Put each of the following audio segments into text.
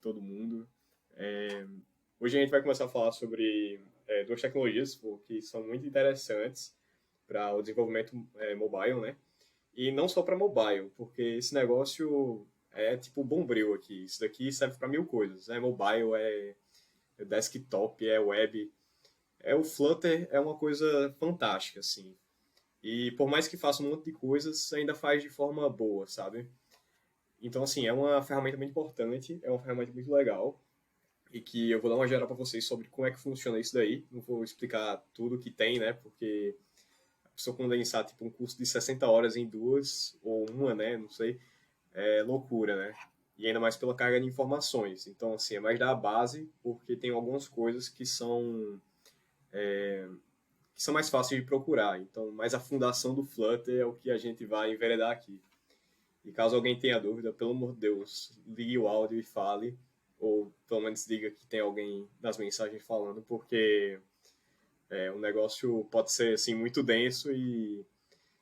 todo mundo. É, Hoje a gente vai começar a falar sobre duas tecnologias que são muito interessantes para o desenvolvimento mobile, né? E não só para mobile, porque esse negócio é tipo bombril aqui. Isso daqui serve para mil coisas. É mobile, é desktop, é web. O Flutter é uma coisa fantástica, assim. E por mais que faça um monte de coisas, ainda faz de forma boa, sabe? Então, assim, é uma ferramenta muito importante, é uma ferramenta muito legal e que eu vou dar uma geral para vocês sobre como é que funciona isso daí. Não vou explicar tudo que tem, né? Porque a pessoa condensar tipo um curso de 60 horas em duas ou uma, né? Não sei, é loucura, né? E ainda mais pela carga de informações. Então, assim, é mais da base, porque tem algumas coisas que são mais fáceis de procurar. Então, mais a fundação do Flutter é o que a gente vai enveredar aqui. E caso alguém tenha dúvida, pelo amor de Deus, ligue o áudio e fale, ou pelo menos diga que tem alguém nas mensagens falando, porque o negócio pode ser assim muito denso e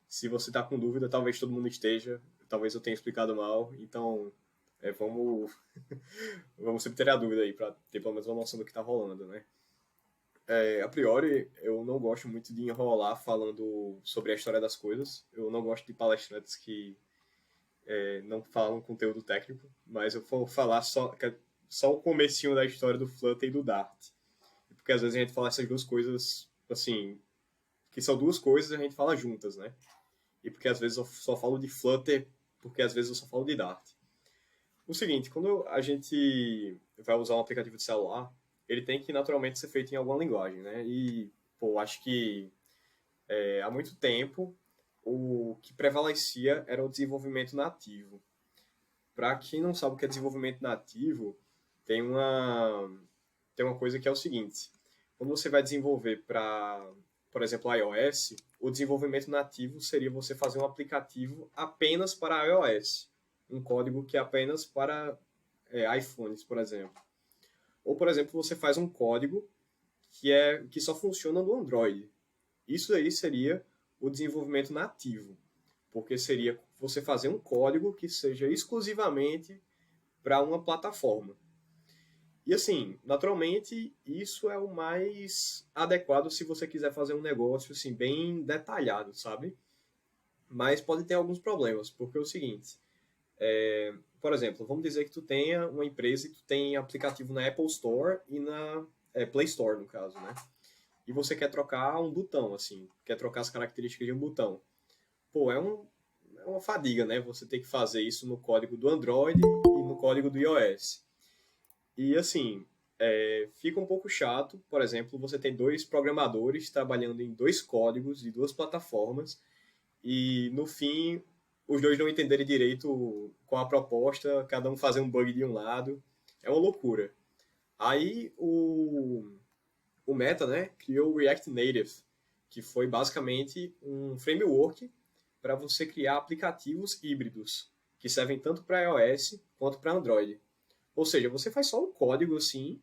se você está com dúvida, talvez todo mundo esteja, talvez eu tenha explicado mal, então vamos vamos sempre ter a dúvida aí para ter pelo menos uma noção do que está rolando, né? A priori, eu não gosto muito de enrolar falando sobre a história das coisas. Eu não gosto de palestrantes que não falam conteúdo técnico, mas eu vou falar só o comecinho da história do Flutter e do Dart. Porque às vezes a gente fala essas duas coisas, assim, que são duas coisas e a gente fala juntas, né? E porque às vezes eu só falo de Flutter, porque às vezes eu só falo de Dart. O seguinte, quando a gente vai usar um aplicativo de celular, ele tem que naturalmente ser feito em alguma linguagem, né? E, pô, acho que há muito tempo o que prevalecia era o desenvolvimento nativo. Para quem não sabe o que é desenvolvimento nativo, tem uma, tem uma coisa que é o seguinte: quando você vai desenvolver para, por exemplo, iOS, o desenvolvimento nativo seria você fazer um aplicativo apenas para iOS, um código que é apenas para iPhones, por exemplo. Ou, por exemplo, você faz um código que só funciona no Android. Isso aí seria o desenvolvimento nativo, porque seria você fazer um código que seja exclusivamente para uma plataforma. E assim, naturalmente, isso é o mais adequado se você quiser fazer um negócio assim bem detalhado, sabe? Mas pode ter alguns problemas, porque é o seguinte, por exemplo, vamos dizer que tu tenha uma empresa e tu tem aplicativo na Apple Store e na Play Store, no caso, né? E você quer trocar um botão, assim, quer trocar as características de um botão. Pô, é uma fadiga, né? Você tem que fazer isso no código do Android e no código do iOS. E assim, fica um pouco chato, por exemplo, você tem dois programadores trabalhando em dois códigos de duas plataformas e no fim os dois não entenderem direito qual a proposta, cada um fazer um bug de um lado. É uma loucura. Aí o Meta, né, criou o React Native, que foi basicamente um framework para você criar aplicativos híbridos, que servem tanto para iOS quanto para Android. Ou seja, você faz só um código assim,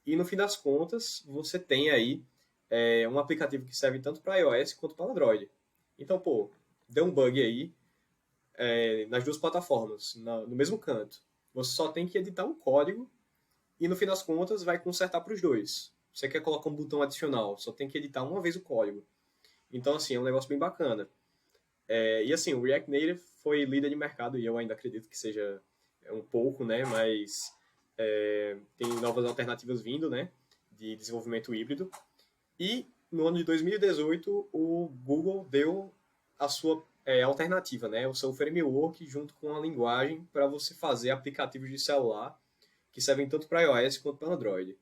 e no fim das contas, você tem aí um aplicativo que serve tanto para iOS quanto para Android. Então, pô, deu um bug aí nas duas plataformas, no mesmo canto. Você só tem que editar um código e no fim das contas vai consertar para os dois. Você quer colocar um botão adicional, só tem que editar uma vez o código. Então, assim, é um negócio bem bacana. E assim, o React Native foi líder de mercado e eu ainda acredito que seja um pouco, né? Mas tem novas alternativas vindo, né? De desenvolvimento híbrido. E no ano de 2018, o Google deu a sua alternativa, né? O seu framework junto com a linguagem para você fazer aplicativos de celular que servem tanto para iOS quanto para Android.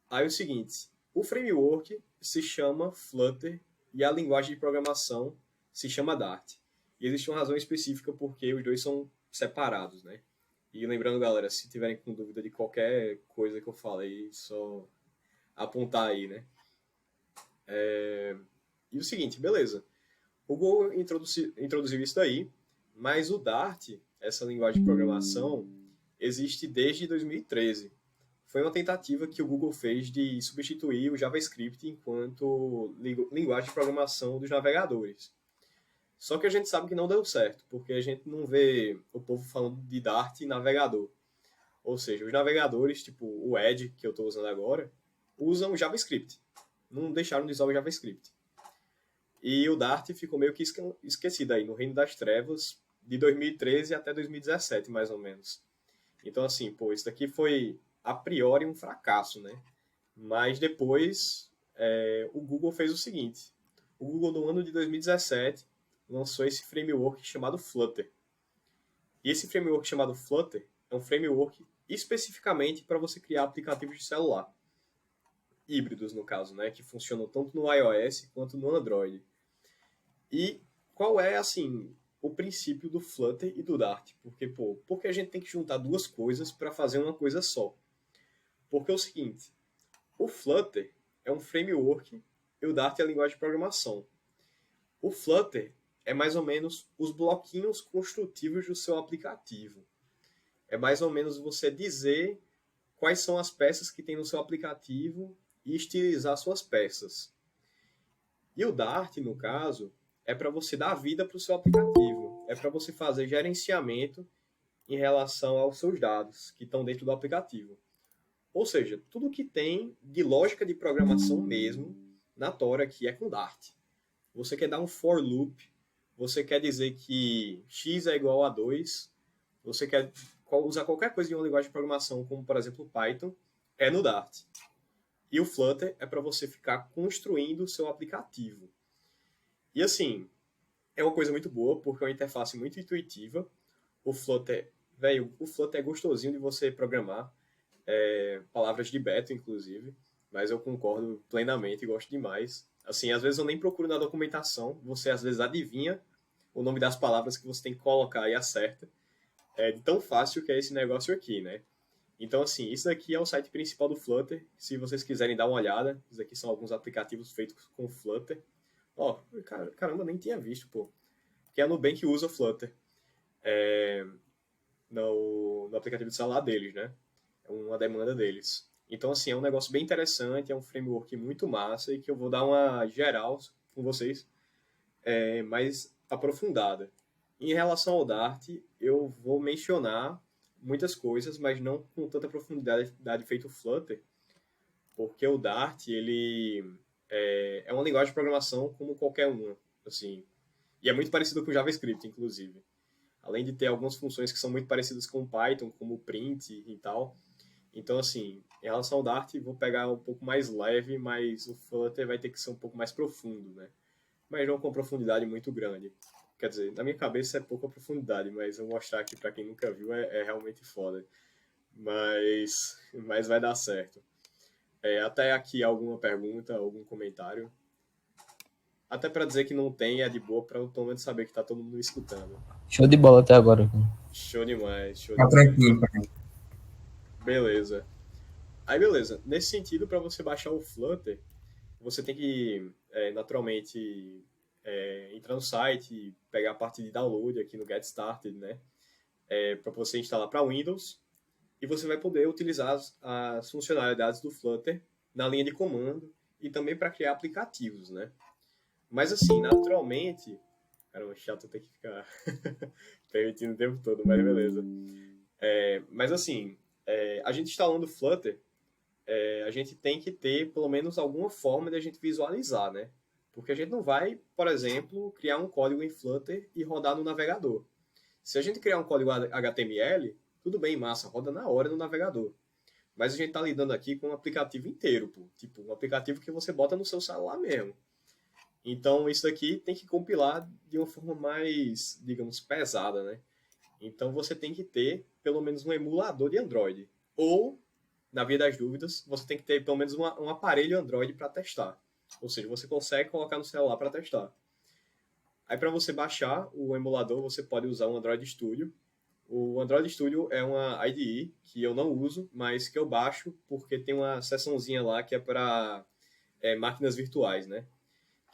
Aí é o seguinte, o framework se chama Flutter e a linguagem de programação se chama Dart. E existe uma razão específica porque os dois são separados, né? E lembrando, galera, se tiverem com dúvida de qualquer coisa que eu falei, só apontar aí, né? E o seguinte, beleza. O Go introduziu isso daí, mas o Dart, essa linguagem de programação, existe desde 2013. Foi uma tentativa que o Google fez de substituir o JavaScript enquanto linguagem de programação dos navegadores. Só que a gente sabe que não deu certo, porque a gente não vê o povo falando de Dart e navegador. Ou seja, os navegadores, tipo o Edge, que eu estou usando agora, usam o JavaScript. Não deixaram de usar o JavaScript. E o Dart ficou meio que esquecido aí no Reino das Trevas de 2013 até 2017, mais ou menos. Então, assim, pô, isso daqui foi a priori um fracasso, né? Mas depois o Google fez o seguinte. O Google, no ano de 2017, lançou esse framework chamado Flutter. E esse framework chamado Flutter é um framework especificamente para você criar aplicativos de celular. Híbridos, no caso, né? Que funcionam tanto no iOS quanto no Android. E qual é, assim, o princípio do Flutter e do Dart? Porque, pô, porque a gente tem que juntar duas coisas para fazer uma coisa só? Porque é o seguinte, o Flutter é um framework e o Dart é a linguagem de programação. O Flutter é mais ou menos os bloquinhos construtivos do seu aplicativo. É mais ou menos você dizer quais são as peças que tem no seu aplicativo e estilizar suas peças. E o Dart, no caso, é para você dar vida para o seu aplicativo. É para você fazer gerenciamento em relação aos seus dados que estão dentro do aplicativo. Ou seja, tudo que tem de lógica de programação mesmo, na Tora, que é com Dart. Você quer dar um for loop, você quer dizer que x é igual a 2, você quer usar qualquer coisa de uma linguagem de programação, como por exemplo Python, é no Dart. E o Flutter é para você ficar construindo o seu aplicativo. E assim, é uma coisa muito boa, porque é uma interface muito intuitiva. O Flutter, o Flutter é gostosinho de você programar. Palavras de beta, inclusive, mas eu concordo plenamente e gosto demais. Assim, às vezes eu nem procuro na documentação, você às vezes adivinha o nome das palavras que você tem que colocar e acerta. É de tão fácil que é esse negócio aqui, né? Então, assim, isso daqui é o site principal do Flutter. Se vocês quiserem dar uma olhada, isso aqui são alguns aplicativos feitos com Flutter. Ó, caramba, nem tinha visto, pô. Que é a Nubank que usa o Flutter no aplicativo de celular deles, né? É uma demanda deles. Então, assim, é um negócio bem interessante, é um framework muito massa e que eu vou dar uma geral com vocês, mais aprofundada. Em relação ao Dart, eu vou mencionar muitas coisas, mas não com tanta profundidade feito o Flutter, porque o Dart, ele é uma linguagem de programação como qualquer uma, assim, e é muito parecido com o JavaScript, inclusive. Além de ter algumas funções que são muito parecidas com o Python, como o print e tal. Então, assim, em relação ao Dart, vou pegar um pouco mais leve, mas o Flutter vai ter que ser um pouco mais profundo, né? Mas não com profundidade muito grande. Quer dizer, na minha cabeça é pouca profundidade, mas eu vou mostrar aqui para quem nunca viu, é realmente foda. Mas vai dar certo. Até aqui alguma pergunta, algum comentário? Até para dizer que não tem, é de boa, para pelo menos saber que tá todo mundo escutando. Show de bola até agora. Show demais, show Tá demais. tranquilo, cara. Beleza. Aí, beleza. Nesse sentido, para você baixar o Flutter, você tem que, naturalmente, entrar no site, pegar a parte de download aqui no Get Started, né? Para você instalar para Windows. E você vai poder utilizar as funcionalidades do Flutter na linha de comando e também para criar aplicativos, né? Mas, assim, naturalmente... Caramba, chato ter que ficar permitindo o tempo todo, mas beleza. Mas, assim, a gente instalando o Flutter, a gente tem que ter pelo menos alguma forma de a gente visualizar, né? Porque a gente não vai, por exemplo, criar um código em Flutter e rodar no navegador. Se a gente criar um código HTML, tudo bem, massa, roda na hora no navegador. Mas a gente está lidando aqui com um aplicativo inteiro, pô. Tipo, um aplicativo que você bota no seu celular mesmo. Então, isso aqui tem que compilar de uma forma mais, digamos, pesada, né? Então, você tem que ter pelo menos um emulador de Android. Ou, na via das dúvidas, você tem que ter pelo menos um aparelho Android para testar. Ou seja, você consegue colocar no celular para testar. Aí, para você baixar o emulador, você pode usar o Android Studio. O Android Studio é uma IDE que eu não uso, mas que eu baixo porque tem uma seçãozinha lá que é para máquinas virtuais, né?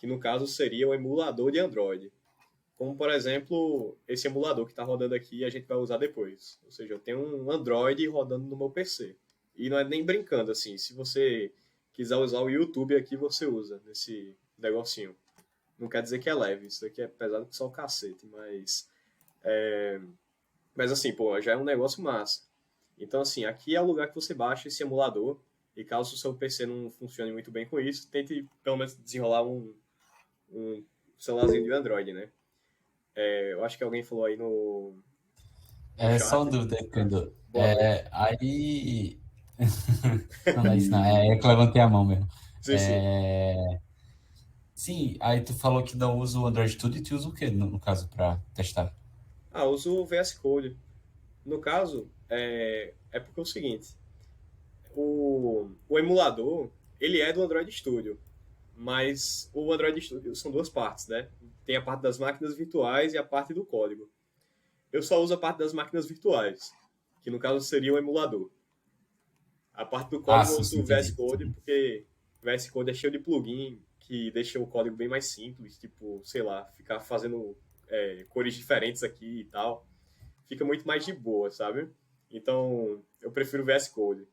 Que no caso seria o emulador de Android. Como, por exemplo, esse emulador que está rodando aqui a gente vai usar depois. Ou seja, eu tenho um Android rodando no meu PC. E não é nem brincando, assim. Se você quiser usar o YouTube aqui, você usa nesse negocinho. Não quer dizer que é leve. Isso daqui é pesado que só o cacete. Mas assim, pô, já é um negócio massa. Então, assim, aqui é o lugar que você baixa esse emulador, e caso o seu PC não funcione muito bem com isso, tente pelo menos desenrolar um celularzinho de Android, né? Eu acho que alguém falou aí no É só uma chat. dúvida, Cando. Boa noite. Aí. Não, não é isso não. É que eu levantei a mão mesmo. Sim, sim. É, sim, aí tu falou que não usa o Android Studio e tu usa o quê, no caso, para testar? Uso o VS Code. No caso, é porque é o seguinte, o emulador, ele é do Android Studio, mas o Android Studio são duas partes, né? Tem a parte das máquinas virtuais e a parte do código. Eu só uso a parte das máquinas virtuais, que no caso seria o emulador. A parte do Ah, código eu sim, uso sim, o VS entendi. Code, porque o VS Code é cheio de plugin que deixa o código bem mais simples, tipo, sei lá, ficar fazendo cores diferentes aqui e tal. Fica muito mais de boa, sabe? Então, eu prefiro o VS Code.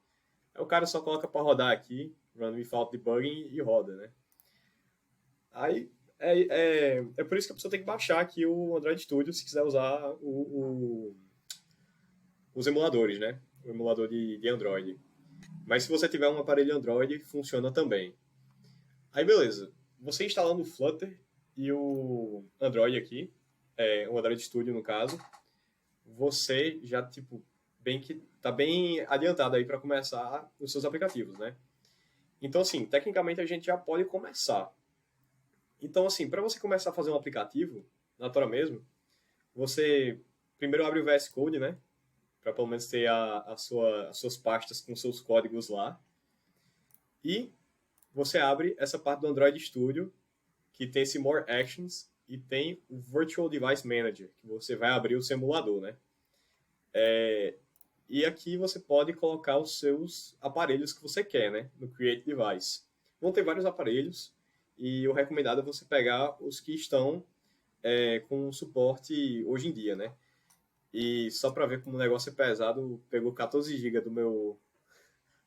Aí o cara só coloca para rodar aqui, run without debugging e roda, né? Aí é por isso que a pessoa tem que baixar aqui o Android Studio se quiser usar os emuladores, né? O emulador de Android. Mas se você tiver um aparelho Android, funciona também. Aí beleza, você instalando o Flutter e o Android aqui, o Android Studio no caso, você já tipo bem que tá bem adiantado aí para começar os seus aplicativos, né? Então assim, tecnicamente a gente já pode começar. Então assim, para você começar a fazer um aplicativo, na Tora mesmo, você primeiro abre o VS Code, né? Para pelo menos ter as suas pastas com seus códigos lá. E você abre essa parte do Android Studio, que tem esse More Actions e tem o Virtual Device Manager, que você vai abrir o seu emulador, né? E aqui você pode colocar os seus aparelhos que você quer, né? No Create Device. Vão ter vários aparelhos e o recomendado é você pegar os que estão com suporte hoje em dia, né? E só para ver como o negócio é pesado, pegou 14 GB do meu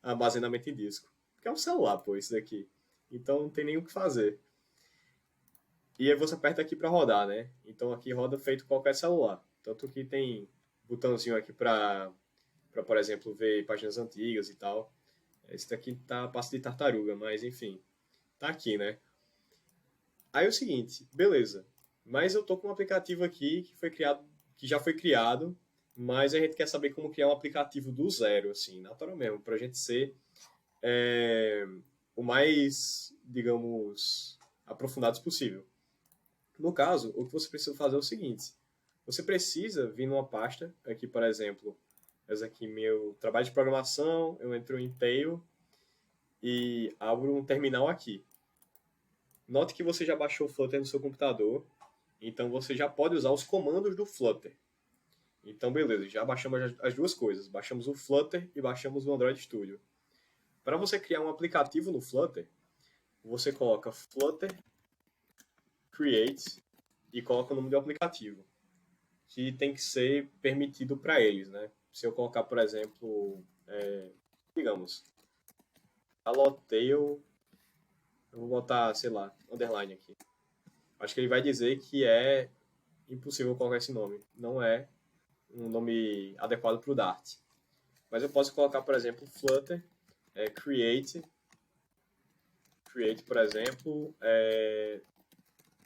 armazenamento em disco. Porque é um celular, pô, isso daqui. Então não tem nem o que fazer. E aí você aperta aqui para rodar, né? Então aqui roda feito qualquer celular. Tanto que tem botãozinho aqui para, por exemplo, ver páginas antigas e tal. Esse daqui tá a passo de tartaruga, mas enfim, tá aqui, né? Aí é o seguinte, beleza. Mas eu tô com um aplicativo aqui que foi criado, que já foi criado, mas a gente quer saber como criar um aplicativo do zero, assim, natural mesmo, pra gente ser é, o mais, digamos, aprofundados possível. No caso, o que você precisa fazer é o seguinte: você precisa vir numa pasta, aqui, por exemplo, essa aqui, meu trabalho de programação, eu entro em Tail e abro um terminal aqui. Note que você já baixou o Flutter no seu computador, então você já pode usar os comandos do Flutter. Então, beleza, já baixamos as duas coisas. Baixamos o Flutter e baixamos o Android Studio. Para você criar um aplicativo no Flutter, você coloca Flutter Create e coloca o nome do aplicativo, que tem que ser permitido para eles, né? Se eu colocar, por exemplo, digamos, Allotail, eu vou botar, sei lá, underline aqui. Acho que ele vai dizer que é impossível colocar esse nome. Não é um nome adequado para o Dart. Mas eu posso colocar, por exemplo, Flutter, create, por exemplo,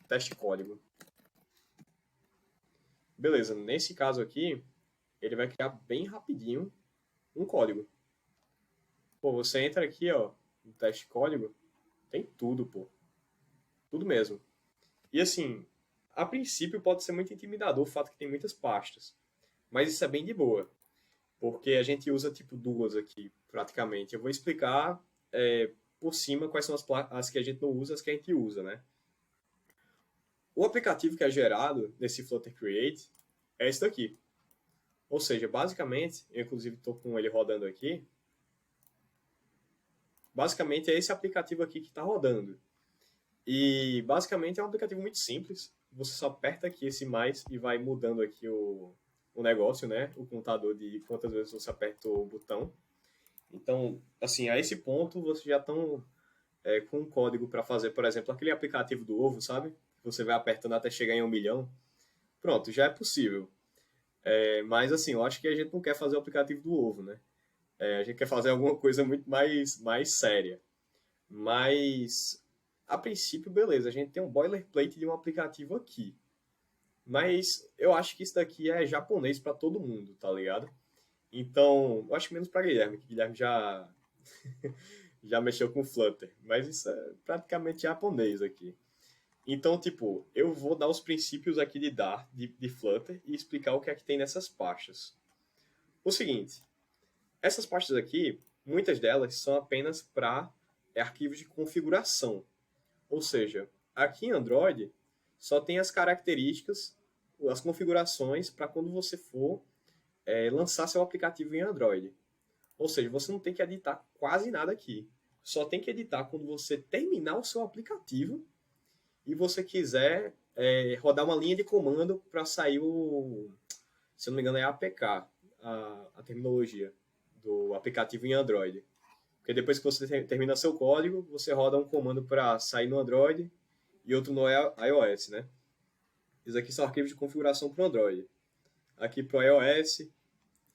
teste código. Beleza, nesse caso aqui, ele vai criar bem rapidinho um código. Pô, você entra aqui, ó, no teste código, tem tudo, pô. Tudo mesmo. E assim, a princípio pode ser muito intimidador o fato que tem muitas pastas. Mas isso é bem de boa. Porque a gente usa tipo duas aqui, praticamente. Eu vou explicar por cima quais são as que a gente não usa, as que a gente usa, né? O aplicativo que é gerado nesse Flutter Create é esse daqui. Ou seja, basicamente, eu inclusive estou com ele rodando aqui, basicamente é esse aplicativo aqui que está rodando. E basicamente é um aplicativo muito simples. Você só aperta aqui esse mais e vai mudando aqui o negócio, né? O contador de quantas vezes você apertou o botão. Então, assim, a esse ponto você já estão com um código para fazer, por exemplo, aquele aplicativo do ovo, sabe? Você vai apertando até chegar em 1 milhão. Pronto, já é possível. Mas, assim, eu acho que a gente não quer fazer o aplicativo do ovo, né? A gente quer fazer alguma coisa muito mais séria. Mas, a princípio, beleza, a gente tem um boilerplate de um aplicativo aqui. Mas eu acho que isso daqui é japonês para todo mundo, tá ligado? Então, eu acho menos para Guilherme, que Guilherme já mexeu com Flutter. Mas isso é praticamente japonês aqui. Então, tipo, eu vou dar os princípios aqui de Dart, de Flutter, e explicar o que é que tem nessas pastas. O seguinte, essas pastas aqui, muitas delas são apenas para arquivos de configuração. Ou seja, aqui em Android só tem as características, as configurações para quando você for lançar seu aplicativo em Android. Ou seja, você não tem que editar quase nada aqui. Só tem que editar quando você terminar o seu aplicativo e você quiser rodar uma linha de comando para sair se eu não me engano, é APK, a terminologia do aplicativo em Android. Porque depois que você termina seu código, você roda um comando para sair no Android e outro no iOS, né? Esses aqui são arquivos de configuração para o Android. Aqui para o iOS,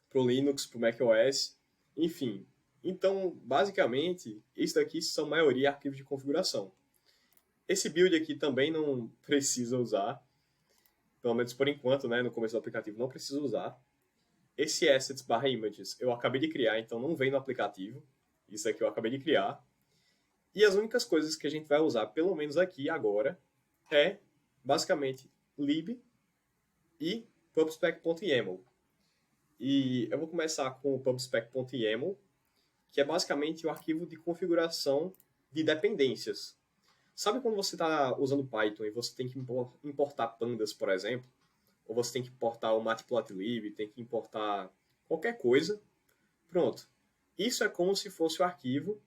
para o Linux, para o macOS, enfim. Então, basicamente, isso daqui são a maioria arquivos de configuração. Esse build aqui também não precisa usar, pelo menos por enquanto, né? No começo do aplicativo não precisa usar. Esse assets/images eu acabei de criar, então não vem no aplicativo. Isso aqui eu acabei de criar. E as únicas coisas que a gente vai usar, pelo menos aqui agora, é basicamente lib e pubspec.yaml. E eu vou começar com o pubspec.yaml, que é basicamente o arquivo de configuração de dependências. Sabe quando você está usando Python e você tem que importar pandas, por exemplo? Ou você tem que importar o matplotlib, tem que importar qualquer coisa? Pronto. Isso é como se fosse o arquivo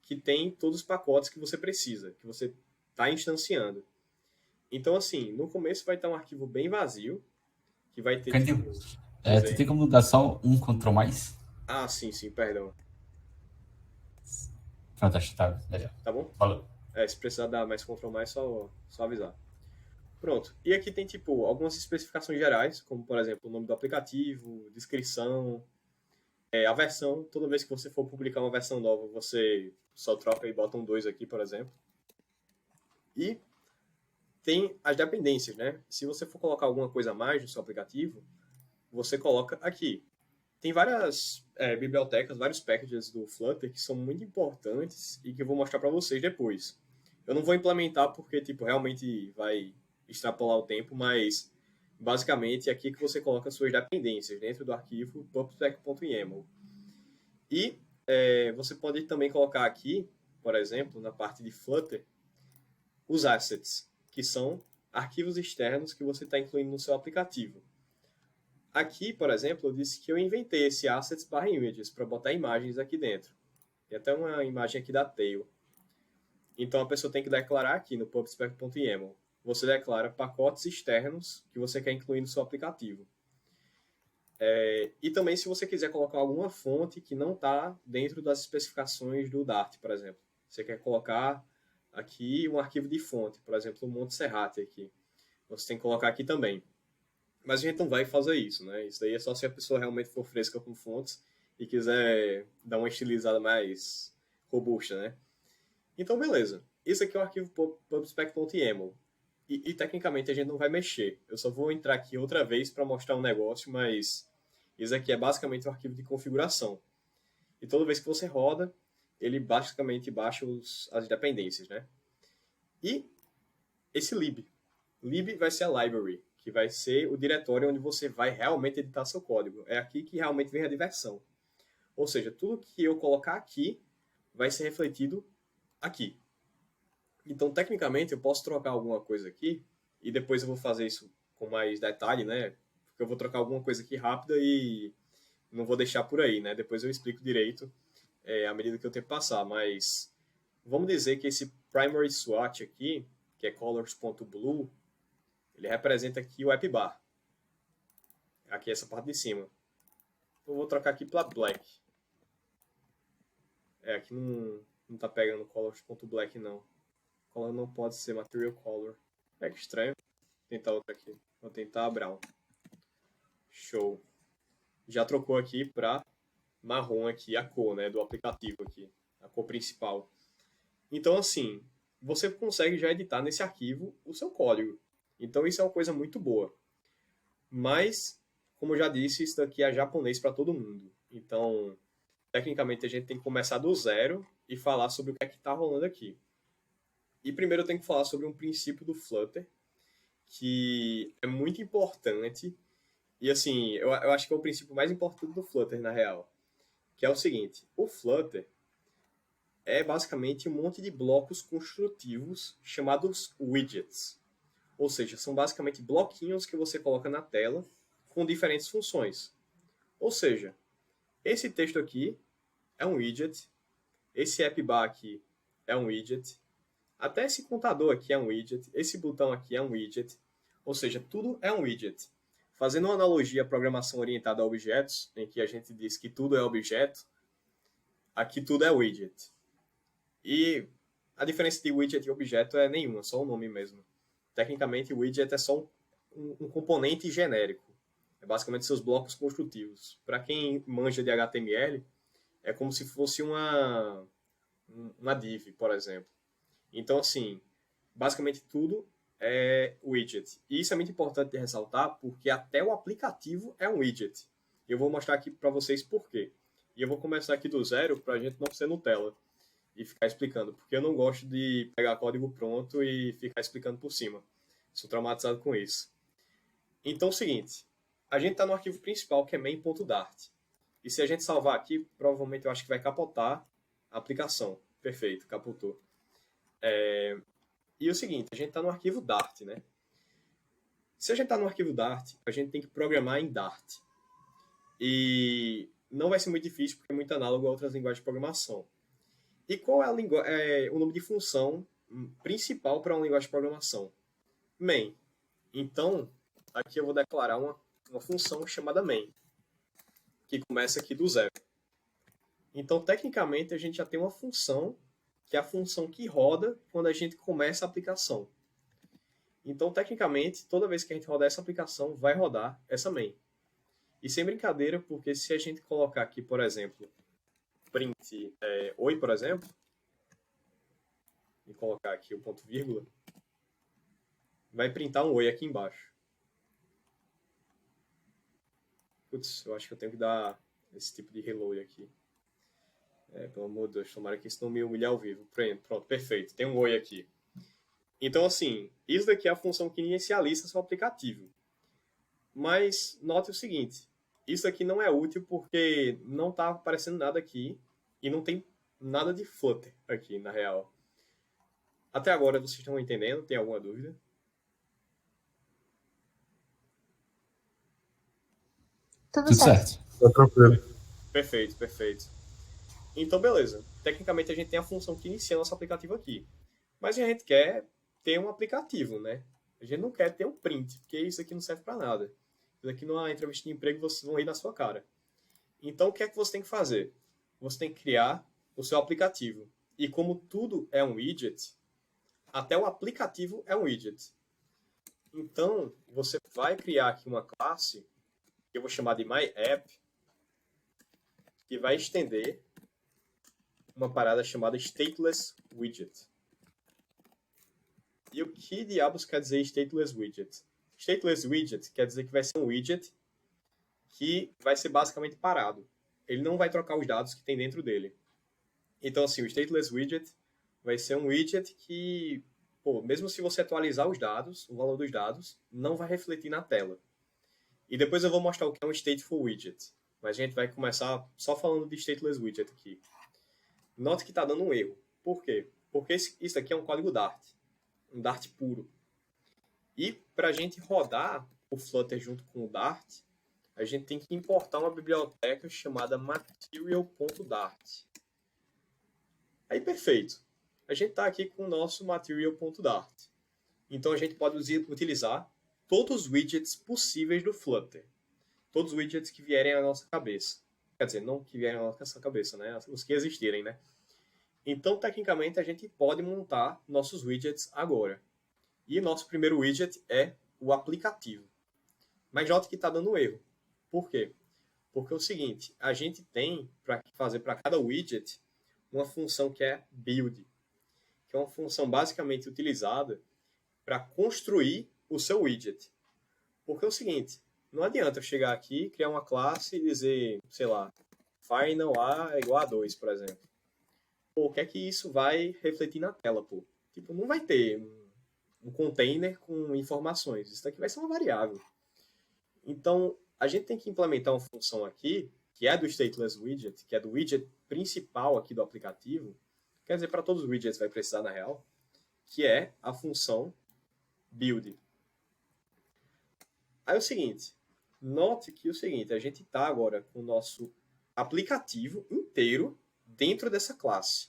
que tem todos os pacotes que você precisa, que você está instanciando. Então, assim, no começo vai estar um arquivo bem vazio, que vai ter tipo... Tu tem como dar só um Ctrl+? Ah, sim, perdão. Pronto, acho que tá melhor. Tá bom? Valeu. Se precisar dar mais Ctrl+, só avisar. Pronto. E aqui tem, tipo, algumas especificações gerais, como, por exemplo, o nome do aplicativo, descrição, a versão. Toda vez que você for publicar uma versão nova, você só troca e bota um 2 aqui, por exemplo. E tem as dependências, né? Se você for colocar alguma coisa a mais no seu aplicativo, você coloca aqui. Tem várias bibliotecas, vários packages do Flutter que são muito importantes e que eu vou mostrar para vocês depois. Eu não vou implementar porque tipo realmente vai extrapolar o tempo, mas basicamente é aqui que você coloca suas dependências dentro do arquivo pubspec.yaml. E você pode também colocar aqui, por exemplo, na parte de Flutter, os assets, que são arquivos externos que você está incluindo no seu aplicativo. Aqui, por exemplo, eu disse que eu inventei esse assets/images para botar imagens aqui dentro. Tem até uma imagem aqui da Tail. Então a pessoa tem que declarar aqui no pubspec.yaml. Você declara pacotes externos que você quer incluir no seu aplicativo. E também se você quiser colocar alguma fonte que não está dentro das especificações do Dart, por exemplo. Você quer colocar aqui um arquivo de fonte, por exemplo, o Monte Serrate aqui. Você tem que colocar aqui também. Mas a gente não vai fazer isso, né? Isso daí é só se a pessoa realmente for fresca com fontes e quiser dar uma estilizada mais robusta, né? Então, beleza. Isso aqui é o arquivo pubspec.yaml. E tecnicamente a gente não vai mexer. Eu só vou entrar aqui outra vez para mostrar um negócio, mas isso aqui é basicamente o arquivo de configuração. E toda vez que você roda, ele basicamente baixa as dependências, né? E esse lib. Lib vai ser a library, que vai ser o diretório onde você vai realmente editar seu código. É aqui que realmente vem a diversão. Ou seja, tudo que eu colocar aqui vai ser refletido aqui. Então, tecnicamente, eu posso trocar alguma coisa aqui e depois eu vou fazer isso com mais detalhe, né? Porque eu vou trocar alguma coisa aqui rápida e não vou deixar por aí, né? Depois eu explico direito à medida que o tempo passar. Mas vamos dizer que esse primary swatch aqui, que é colors.blue, ele representa aqui o AppBar. Aqui essa parte de cima. Eu vou trocar aqui para black. Aqui não tá pegando colors.black não. Color não pode ser material color. Que estranho. Vou tentar outra aqui. Vou tentar a brown. Show. Já trocou aqui para marrom aqui, a cor, né, do aplicativo aqui, a cor principal. Então, assim, você consegue já editar nesse arquivo o seu código. Então, isso é uma coisa muito boa. Mas, como eu já disse, isso daqui é japonês para todo mundo. Então, tecnicamente, a gente tem que começar do zero e falar sobre o que é que está rolando aqui. E primeiro eu tenho que falar sobre um princípio do Flutter, que é muito importante. E, assim, eu acho que é o princípio mais importante do Flutter, na real. Que é o seguinte, o Flutter é basicamente um monte de blocos construtivos chamados widgets. Ou seja, são basicamente bloquinhos que você coloca na tela com diferentes funções. Ou seja, esse texto aqui é um widget, esse app bar aqui é um widget, até esse contador aqui é um widget, esse botão aqui é um widget, ou seja, tudo é um widget. Fazendo uma analogia à programação orientada a objetos, em que a gente diz que tudo é objeto, aqui tudo é widget. E a diferença de widget e objeto é nenhuma, só o nome mesmo. Tecnicamente, o widget é só um componente genérico. É basicamente seus blocos construtivos. Para quem manja de HTML, é como se fosse uma div, por exemplo. Então, assim, basicamente tudo é widget. E isso é muito importante de ressaltar, porque até o aplicativo é um widget. Eu vou mostrar aqui para vocês por quê. E eu vou começar aqui do zero para a gente não ser Nutella e ficar explicando, porque eu não gosto de pegar código pronto e ficar explicando por cima. Sou traumatizado com isso. Então, é o seguinte, a gente está no arquivo principal, que é main.dart. E se a gente salvar aqui, provavelmente eu acho que vai capotar a aplicação. Perfeito, capotou. E o seguinte, a gente está no arquivo Dart, né? Se a gente está no arquivo Dart, a gente tem que programar em Dart. E não vai ser muito difícil, porque é muito análogo a outras linguagens de programação. E qual é o nome de função principal para uma linguagem de programação? Main. Então, aqui eu vou declarar uma função chamada main, que começa aqui do zero. Então, tecnicamente, a gente já tem uma função, que é a função que roda quando a gente começa a aplicação. Então, tecnicamente, toda vez que a gente rodar essa aplicação, vai rodar essa main. E sem brincadeira, porque se a gente colocar aqui, por exemplo, print oi, por exemplo, e colocar aqui o ponto vírgula, vai printar um oi aqui embaixo. Putz, eu acho que eu tenho que dar esse tipo de reload aqui. Pelo amor de Deus, tomara que isso não me humilhe ao vivo. Pronto, perfeito. Tem um oi aqui. Então, assim, isso daqui é a função que inicializa seu aplicativo. Mas note o seguinte, isso aqui não é útil porque não está aparecendo nada aqui e não tem nada de Flutter aqui, na real. Até agora vocês estão entendendo? Tem alguma dúvida? Tudo certo. Tá tranquilo. Perfeito, perfeito. Então, beleza. Tecnicamente, a gente tem a função que inicia nosso aplicativo aqui. Mas a gente quer ter um aplicativo, né? A gente não quer ter um print, porque isso aqui não serve para nada. Isso aqui numa entrevista de emprego, vocês vão rir na sua cara. Então, o que é que você tem que fazer? Você tem que criar o seu aplicativo. E como tudo é um widget, até o aplicativo é um widget. Então, você vai criar aqui uma classe, que eu vou chamar de MyApp, que vai estender uma parada chamada Stateless Widget. E o que diabos quer dizer Stateless Widget? Stateless Widget quer dizer que vai ser um widget que vai ser basicamente parado. Ele não vai trocar os dados que tem dentro dele. Então, assim, o Stateless Widget vai ser um widget que, mesmo se você atualizar os dados, o valor dos dados, não vai refletir na tela. E depois eu vou mostrar o que é um Stateful Widget. Mas a gente vai começar só falando de Stateless Widget aqui. Note que está dando um erro. Por quê? Porque isso aqui é um código Dart. Um Dart puro. E para a gente rodar o Flutter junto com o Dart, a gente tem que importar uma biblioteca chamada material.dart. Aí, perfeito. A gente está aqui com o nosso material.dart. Então, a gente pode utilizar todos os widgets possíveis do Flutter. Todos os widgets que vierem à nossa cabeça. Quer dizer, não que vierem à nossa cabeça, né? Os que existirem, né? Então, tecnicamente, a gente pode montar nossos widgets agora. E nosso primeiro widget é o aplicativo. Mas note que está dando um erro. Por quê? Porque é o seguinte, a gente tem para fazer para cada widget uma função que é build, que é uma função basicamente utilizada para construir o seu widget. Porque é o seguinte, não adianta eu chegar aqui, criar uma classe e dizer, sei lá, final A é igual a 2, por exemplo. Pô, o que é que isso vai refletir na tela, pô? Tipo, não vai ter um container com informações. Isso daqui vai ser uma variável. Então, a gente tem que implementar uma função aqui, que é do stateless widget, que é do widget principal aqui do aplicativo, quer dizer, para todos os widgets vai precisar na real, que é a função build. Aí é o seguinte, note que a gente está agora com o nosso aplicativo inteiro dentro dessa classe,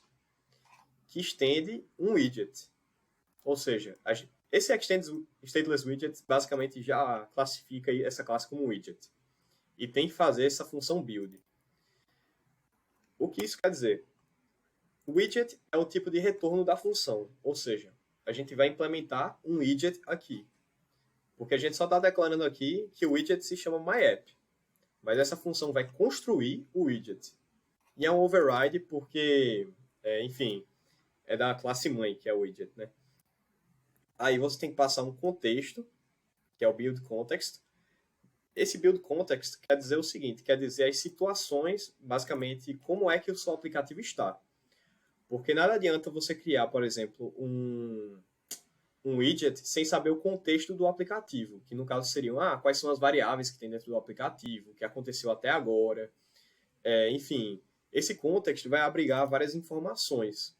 que estende um widget. Ou seja, esse Extend Stateless Widget basicamente já classifica essa classe como widget. E tem que fazer essa função build. O que isso quer dizer? O widget é o tipo de retorno da função. Ou seja, a gente vai implementar um widget aqui. Porque a gente só está declarando aqui que o widget se chama MyApp. Mas essa função vai construir o widget. E é um override porque, enfim, é da classe mãe, que é o widget, né? Aí você tem que passar um contexto, que é o build context. Esse build context quer dizer o seguinte, quer dizer as situações, basicamente, como é que o seu aplicativo está. Porque nada adianta você criar, por exemplo, um widget sem saber o contexto do aplicativo, que no caso seriam, quais são as variáveis que tem dentro do aplicativo, o que aconteceu até agora. Enfim, esse context vai abrigar várias informações.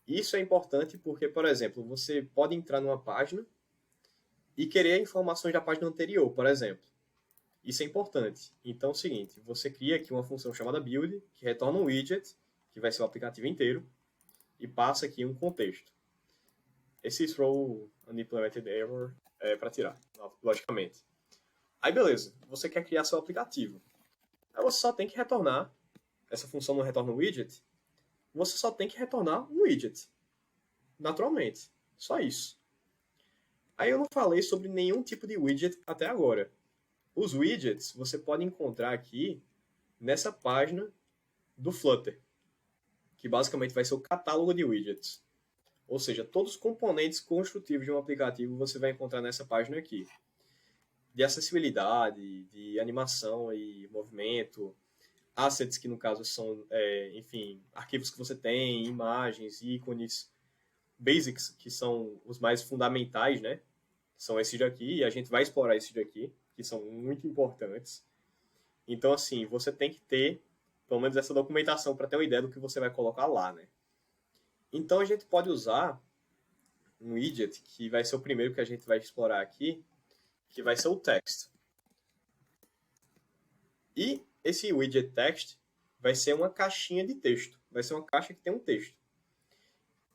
Isso é importante porque, por exemplo, você pode entrar numa página e querer informações da página anterior, por exemplo. Isso é importante. Então é o seguinte, você cria aqui uma função chamada build, que retorna um widget, que vai ser o aplicativo inteiro, e passa aqui um contexto. Esse throw unimplemented error é para tirar, logicamente. Aí beleza, você quer criar seu aplicativo. Aí você só tem que retornar, essa função não retorna um widget, você só tem que retornar um widget. Naturalmente. Só isso. Aí eu não falei sobre nenhum tipo de widget até agora. Os widgets você pode encontrar aqui nessa página do Flutter, que basicamente vai ser o catálogo de widgets. Ou seja, todos os componentes construtivos de um aplicativo você vai encontrar nessa página aqui. De acessibilidade, de animação e movimento, assets, que no caso são, enfim, arquivos que você tem, imagens, ícones, basics, que são os mais fundamentais, né? São esses daqui, e a gente vai explorar esses daqui, que são muito importantes. Então, assim, você tem que ter, pelo menos, essa documentação para ter uma ideia do que você vai colocar lá, né? Então, a gente pode usar um widget, que vai ser o primeiro que a gente vai explorar aqui, que vai ser o text. E esse widget text vai ser uma caixinha de texto. Vai ser uma caixa que tem um texto.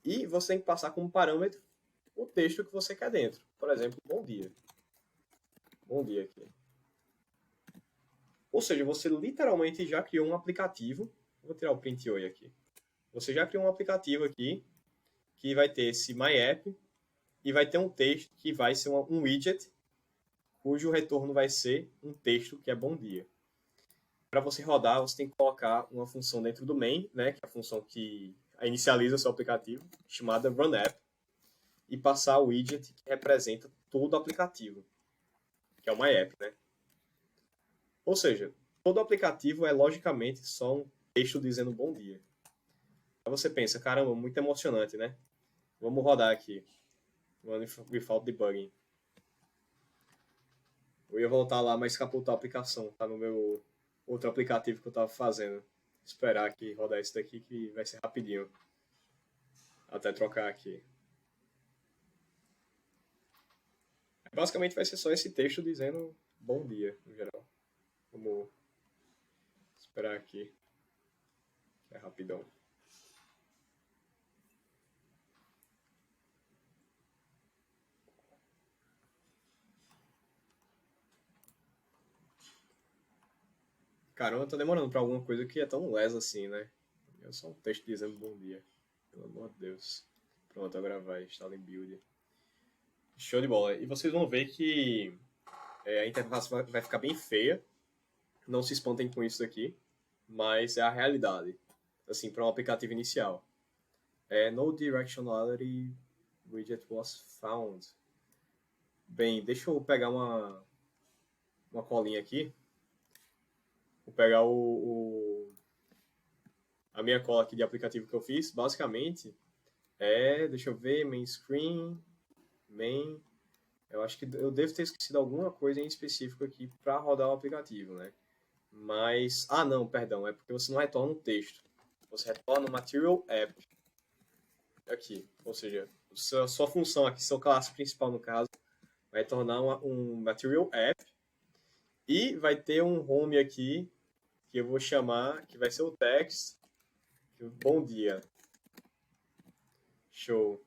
E você tem que passar como parâmetro o texto que você quer dentro. Por exemplo, bom dia. Bom dia aqui. Ou seja, você literalmente já criou um aplicativo. Vou tirar o print oi aqui. Você já criou um aplicativo aqui que vai ter esse MyApp e vai ter um texto que vai ser um widget cujo retorno vai ser um texto que é bom dia. Para você rodar, você tem que colocar uma função dentro do main, né, que é a função que inicializa o seu aplicativo, chamada runApp, e passar o widget que representa todo o aplicativo, que é o MyApp, né? Ou seja, todo aplicativo é logicamente só um texto dizendo bom dia. Aí você pensa, caramba, muito emocionante, né? Vamos rodar aqui. Without debugging. Eu ia voltar lá, mas capotou a aplicação. Tá no meu outro aplicativo que eu tava fazendo. Esperar aqui rodar esse daqui que vai ser rapidinho. Até trocar aqui. Basicamente vai ser só esse texto dizendo bom dia, no geral. Vamos esperar aqui. É rapidão. Caramba, tá demorando pra alguma coisa que é tão lesa assim, né? É só um texto dizendo bom dia. Pelo amor de Deus. Pronto, eu gravar, instala em build. Show de bola. E vocês vão ver que a interface vai ficar bem feia, Não se espantem com isso daqui, mas é a realidade, assim, para um aplicativo inicial. No directionality widget was found. Bem, deixa eu pegar uma colinha aqui. Vou pegar a minha cola aqui de aplicativo que eu fiz. Basicamente, deixa eu ver, main screen, main. Eu acho que eu devo ter esquecido alguma coisa em específico aqui para rodar o aplicativo, né? Mas, não, perdão, é porque você não retorna um texto. Você retorna o Material App. Aqui, ou seja, sua função aqui, sua classe principal no caso, vai tornar um Material App e vai ter um home aqui que eu vou chamar, que vai ser o text. Bom dia. Show.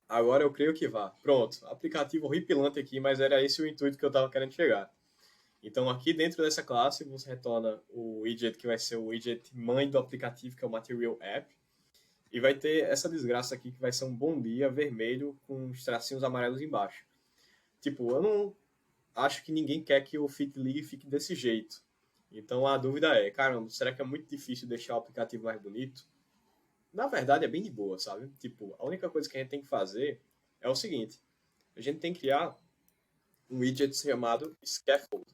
Agora eu creio que vá. Pronto, aplicativo horripilante aqui, mas era esse o intuito que eu estava querendo chegar. Então aqui dentro dessa classe você retorna o widget que vai ser o widget mãe do aplicativo, que é o Material App. E vai ter essa desgraça aqui que vai ser um bom dia vermelho com os tracinhos amarelos embaixo. Tipo, eu não acho que ninguém quer que o FitLig fique desse jeito. Então a dúvida é, caramba, será que é muito difícil deixar o aplicativo mais bonito? Na verdade é bem de boa, sabe? Tipo, a única coisa que a gente tem que fazer é o seguinte. A gente tem que criar um widget chamado Scaffold,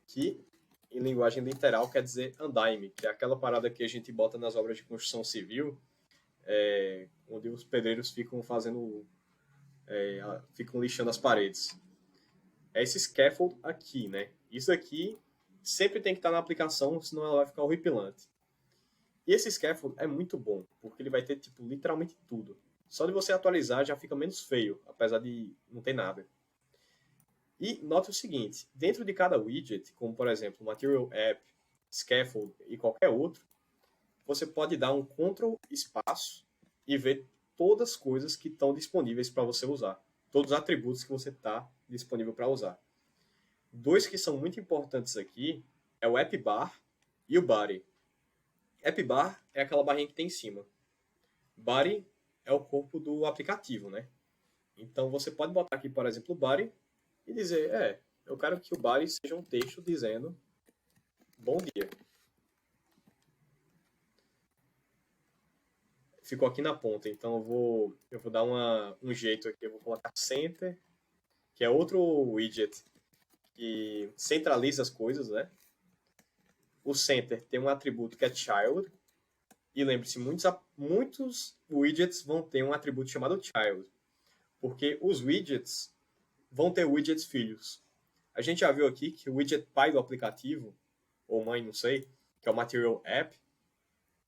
que em linguagem literal quer dizer andaime, que é aquela parada que a gente bota nas obras de construção civil, onde os pedreiros ficam ficam lixando as paredes. É esse scaffold aqui, né? Isso aqui sempre tem que estar na aplicação, senão ela vai ficar horripilante. E esse scaffold é muito bom, porque ele vai ter tipo literalmente tudo. Só de você atualizar já fica menos feio, apesar de não ter nada. E note o seguinte, dentro de cada widget, como por exemplo Material App, Scaffold e qualquer outro, você pode dar um Ctrl espaço e ver todas as coisas que estão disponíveis para você usar. Todos os atributos que você está disponível para usar. Dois que são muito importantes aqui é o App Bar e o Body. App Bar é aquela barrinha que tem em cima. Body é o corpo do aplicativo, né? Então você pode botar aqui, por exemplo, o Body e dizer, eu quero que o body seja um texto dizendo bom dia. Ficou aqui na ponta, então eu vou dar um jeito aqui, eu vou colocar center, que é outro widget que centraliza as coisas, né? O center tem um atributo que é child, e lembre-se, muitos widgets vão ter um atributo chamado child, porque os widgets vão ter widgets filhos. A gente já viu aqui que o widget pai do aplicativo, ou mãe, não sei, que é o Material App,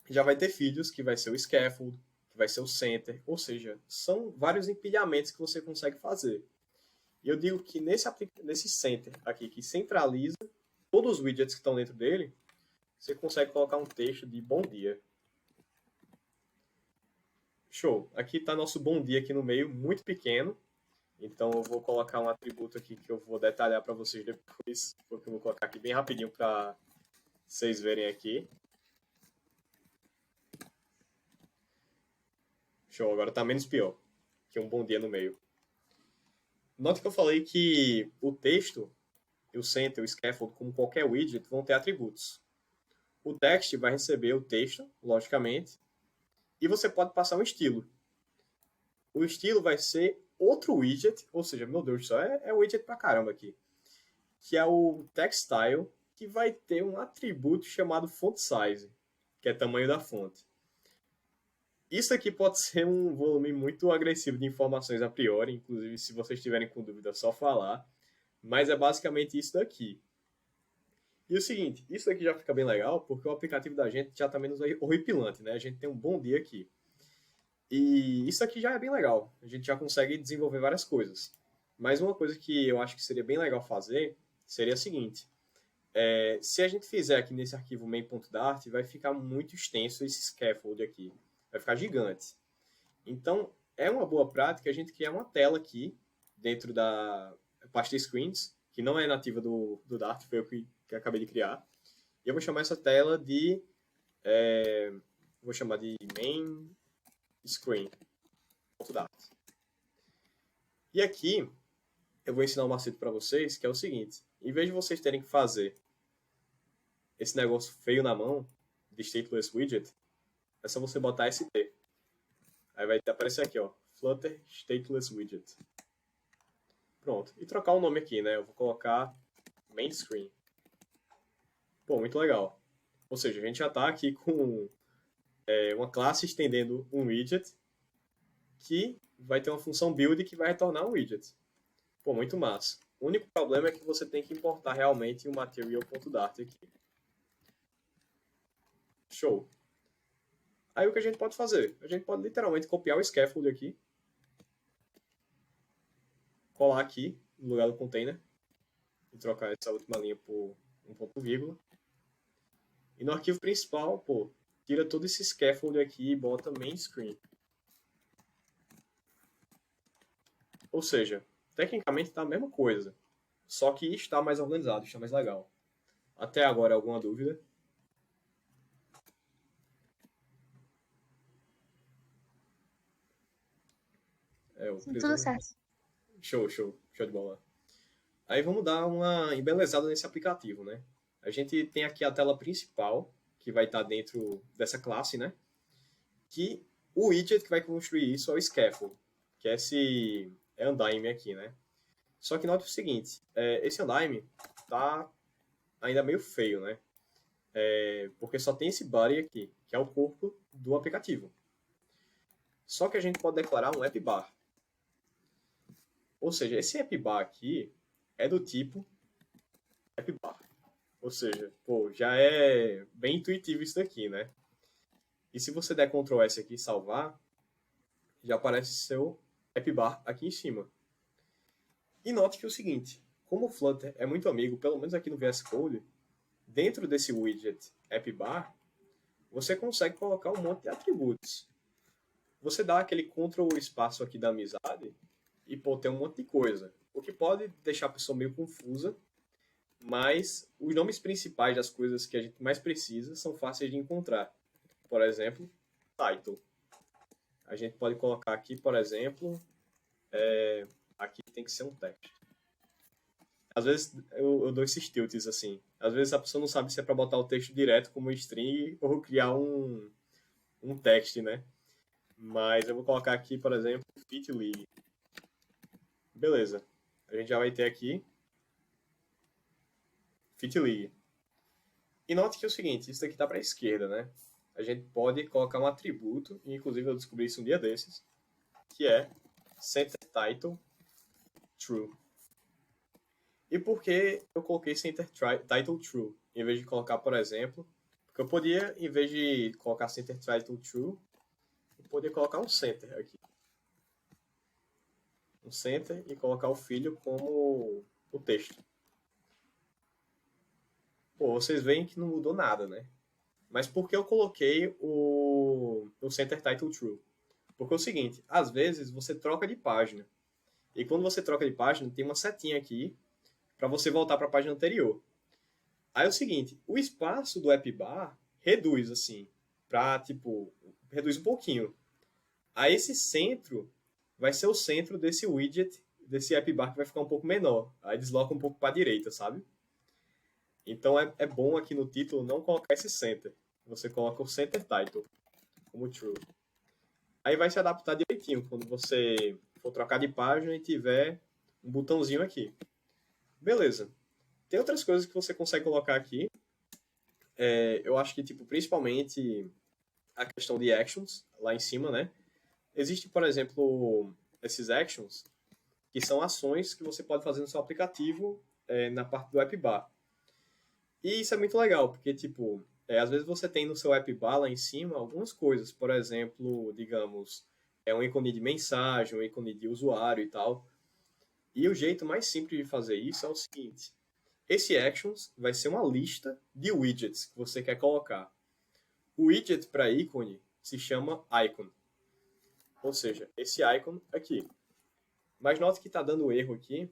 já vai ter filhos, que vai ser o Scaffold, que vai ser o Center, ou seja, são vários empilhamentos que você consegue fazer. E eu digo que nesse Center aqui, que centraliza todos os widgets que estão dentro dele, você consegue colocar um texto de bom dia. Show! Aqui está nosso bom dia aqui no meio, muito pequeno. Então eu vou colocar um atributo aqui que eu vou detalhar para vocês depois, porque eu vou colocar aqui bem rapidinho para vocês verem aqui. Show, agora está menos pior, que um bom dia no meio. Note que eu falei que o texto, o center, o scaffold, como qualquer widget, vão ter atributos. O text vai receber o texto, logicamente, e você pode passar um estilo. O estilo vai ser outro widget, ou seja, meu Deus do céu, é widget pra caramba aqui, que é o text style, que vai ter um atributo chamado font size, que é tamanho da fonte. Isso aqui pode ser um volume muito agressivo de informações a priori, inclusive se vocês tiverem com dúvida é só falar, mas é basicamente isso daqui. E o seguinte, isso aqui já fica bem legal, porque o aplicativo da gente já está menos horripilante, né? A gente tem um bom dia aqui. E isso aqui já é bem legal. A gente já consegue desenvolver várias coisas. Mas uma coisa que eu acho que seria bem legal fazer seria a seguinte. Se a gente fizer aqui nesse arquivo main.dart, vai ficar muito extenso esse scaffold aqui. Vai ficar gigante. Então, é uma boa prática a gente criar uma tela aqui dentro da pasta screens, que não é nativa do Dart, foi eu que acabei de criar. E eu vou chamar essa tela de... vou chamar de main screen.dart. E aqui eu vou ensinar um macete para vocês, que é o seguinte. em vez de vocês terem que fazer esse negócio feio na mão, de stateless widget, é só você botar ST. Aí vai aparecer aqui, ó, Flutter Stateless Widget. Pronto. E trocar o nome aqui, né? Eu vou colocar Main Screen. Pô, muito legal. Ou seja, a gente já está aqui com uma classe estendendo um widget que vai ter uma função build que vai retornar um widget. Pô, muito massa. O único problema é que você tem que importar realmente o material.dart aqui. Show. Aí o que a gente pode fazer? A gente pode literalmente copiar o scaffold aqui, colar aqui no lugar do container e trocar essa última linha por um ponto vírgula. E no arquivo principal, pô, tira todo esse scaffold aqui e bota main screen. Ou seja, tecnicamente está a mesma coisa, só que está mais organizado, está mais legal. Até agora, alguma dúvida? Tudo certo. Show de bola. Aí vamos dar uma embelezada nesse aplicativo, né? A gente tem aqui a tela principal, que vai estar dentro dessa classe, né? Que o widget que vai construir isso é o scaffold, que é esse undyme aqui, né? Só que note o seguinte, esse undyme tá ainda meio feio, né? Porque só tem esse body aqui, que é o corpo do aplicativo. Só que a gente pode declarar um appbar. Ou seja, esse appbar aqui é do tipo appbar. Ou seja, pô, já é bem intuitivo isso daqui, né? E se você der Ctrl S aqui e salvar, já aparece seu appbar aqui em cima. E note que é o seguinte, como o Flutter é muito amigo, pelo menos aqui no VS Code, dentro desse widget appbar, você consegue colocar um monte de atributos. Você dá aquele Ctrl espaço aqui da amizade e pô, tem um monte de coisa. O que pode deixar a pessoa meio confusa, mas os nomes principais das coisas que a gente mais precisa são fáceis de encontrar. Por exemplo, title. A gente pode colocar aqui, por exemplo, aqui tem que ser um text. Às vezes eu dou esses tilts assim. Às vezes a pessoa não sabe se é para botar o texto direto como string ou criar um text, né? Mas eu vou colocar aqui, por exemplo, fit league. Beleza. A gente já vai ter aqui fit league. E note que é o seguinte, isso daqui está para a esquerda, né? A gente pode colocar um atributo, e inclusive eu descobri isso um dia desses, que é centerTitle true. E por que eu coloquei centerTitle true, em vez de colocar, por exemplo, porque eu podia, em vez de colocar centerTitle true, eu poderia colocar um center aqui. Um center e colocar o filho como o texto. Pô, vocês veem que não mudou nada, né? Mas por que eu coloquei o centerTitle true? Porque é o seguinte, às vezes você troca de página. E quando você troca de página, tem uma setinha aqui para você voltar para a página anterior. Aí é o seguinte, o espaço do appbar reduz, assim, reduz um pouquinho. Aí esse centro vai ser o centro desse widget, desse appbar que vai ficar um pouco menor. Aí desloca um pouco para a direita, sabe? Então é bom aqui no título não colocar esse center. Você coloca o center title como true. Aí vai se adaptar direitinho quando você for trocar de página e tiver um botãozinho aqui. Beleza. Tem outras coisas que você consegue colocar aqui. Eu acho que, principalmente a questão de actions, lá em cima, né? Existe, por exemplo, esses actions, que são ações que você pode fazer no seu aplicativo na parte do appbar. E isso é muito legal, porque, às vezes você tem no seu appbar lá em cima algumas coisas. Por exemplo, digamos, um ícone de mensagem, um ícone de usuário e tal. E o jeito mais simples de fazer isso é o seguinte. Esse actions vai ser uma lista de widgets que você quer colocar. O widget para ícone se chama icon. Ou seja, esse icon aqui. Mas note que está dando erro aqui,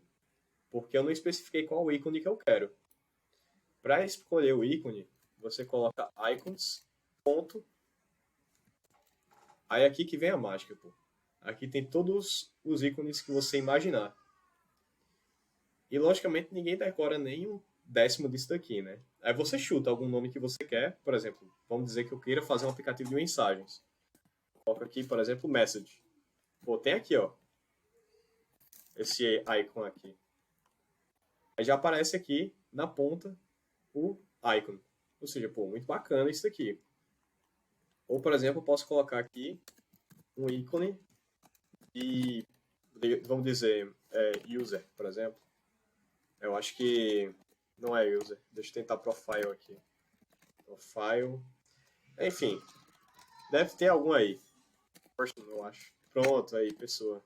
porque eu não especifiquei qual ícone que eu quero. Para escolher o ícone, você coloca icons, ponto. Aí aqui que vem a mágica, pô. Aqui tem todos os ícones que você imaginar. E, logicamente, ninguém decora nem um décimo disso daqui, né? Aí você chuta algum nome que você quer. Por exemplo, vamos dizer que eu queira fazer um aplicativo de mensagens. Coloco aqui, por exemplo, Message. Pô, tem aqui, ó. Esse icon aqui. Aí já aparece aqui, na ponta, o icon. Ou seja, pô, muito bacana isso daqui. Ou, por exemplo, eu posso colocar aqui um ícone de, vamos dizer, user, por exemplo. Eu acho que não é user. Deixa eu tentar profile aqui. Profile. Enfim, deve ter algum aí. Person, eu acho. Pronto, aí, pessoa.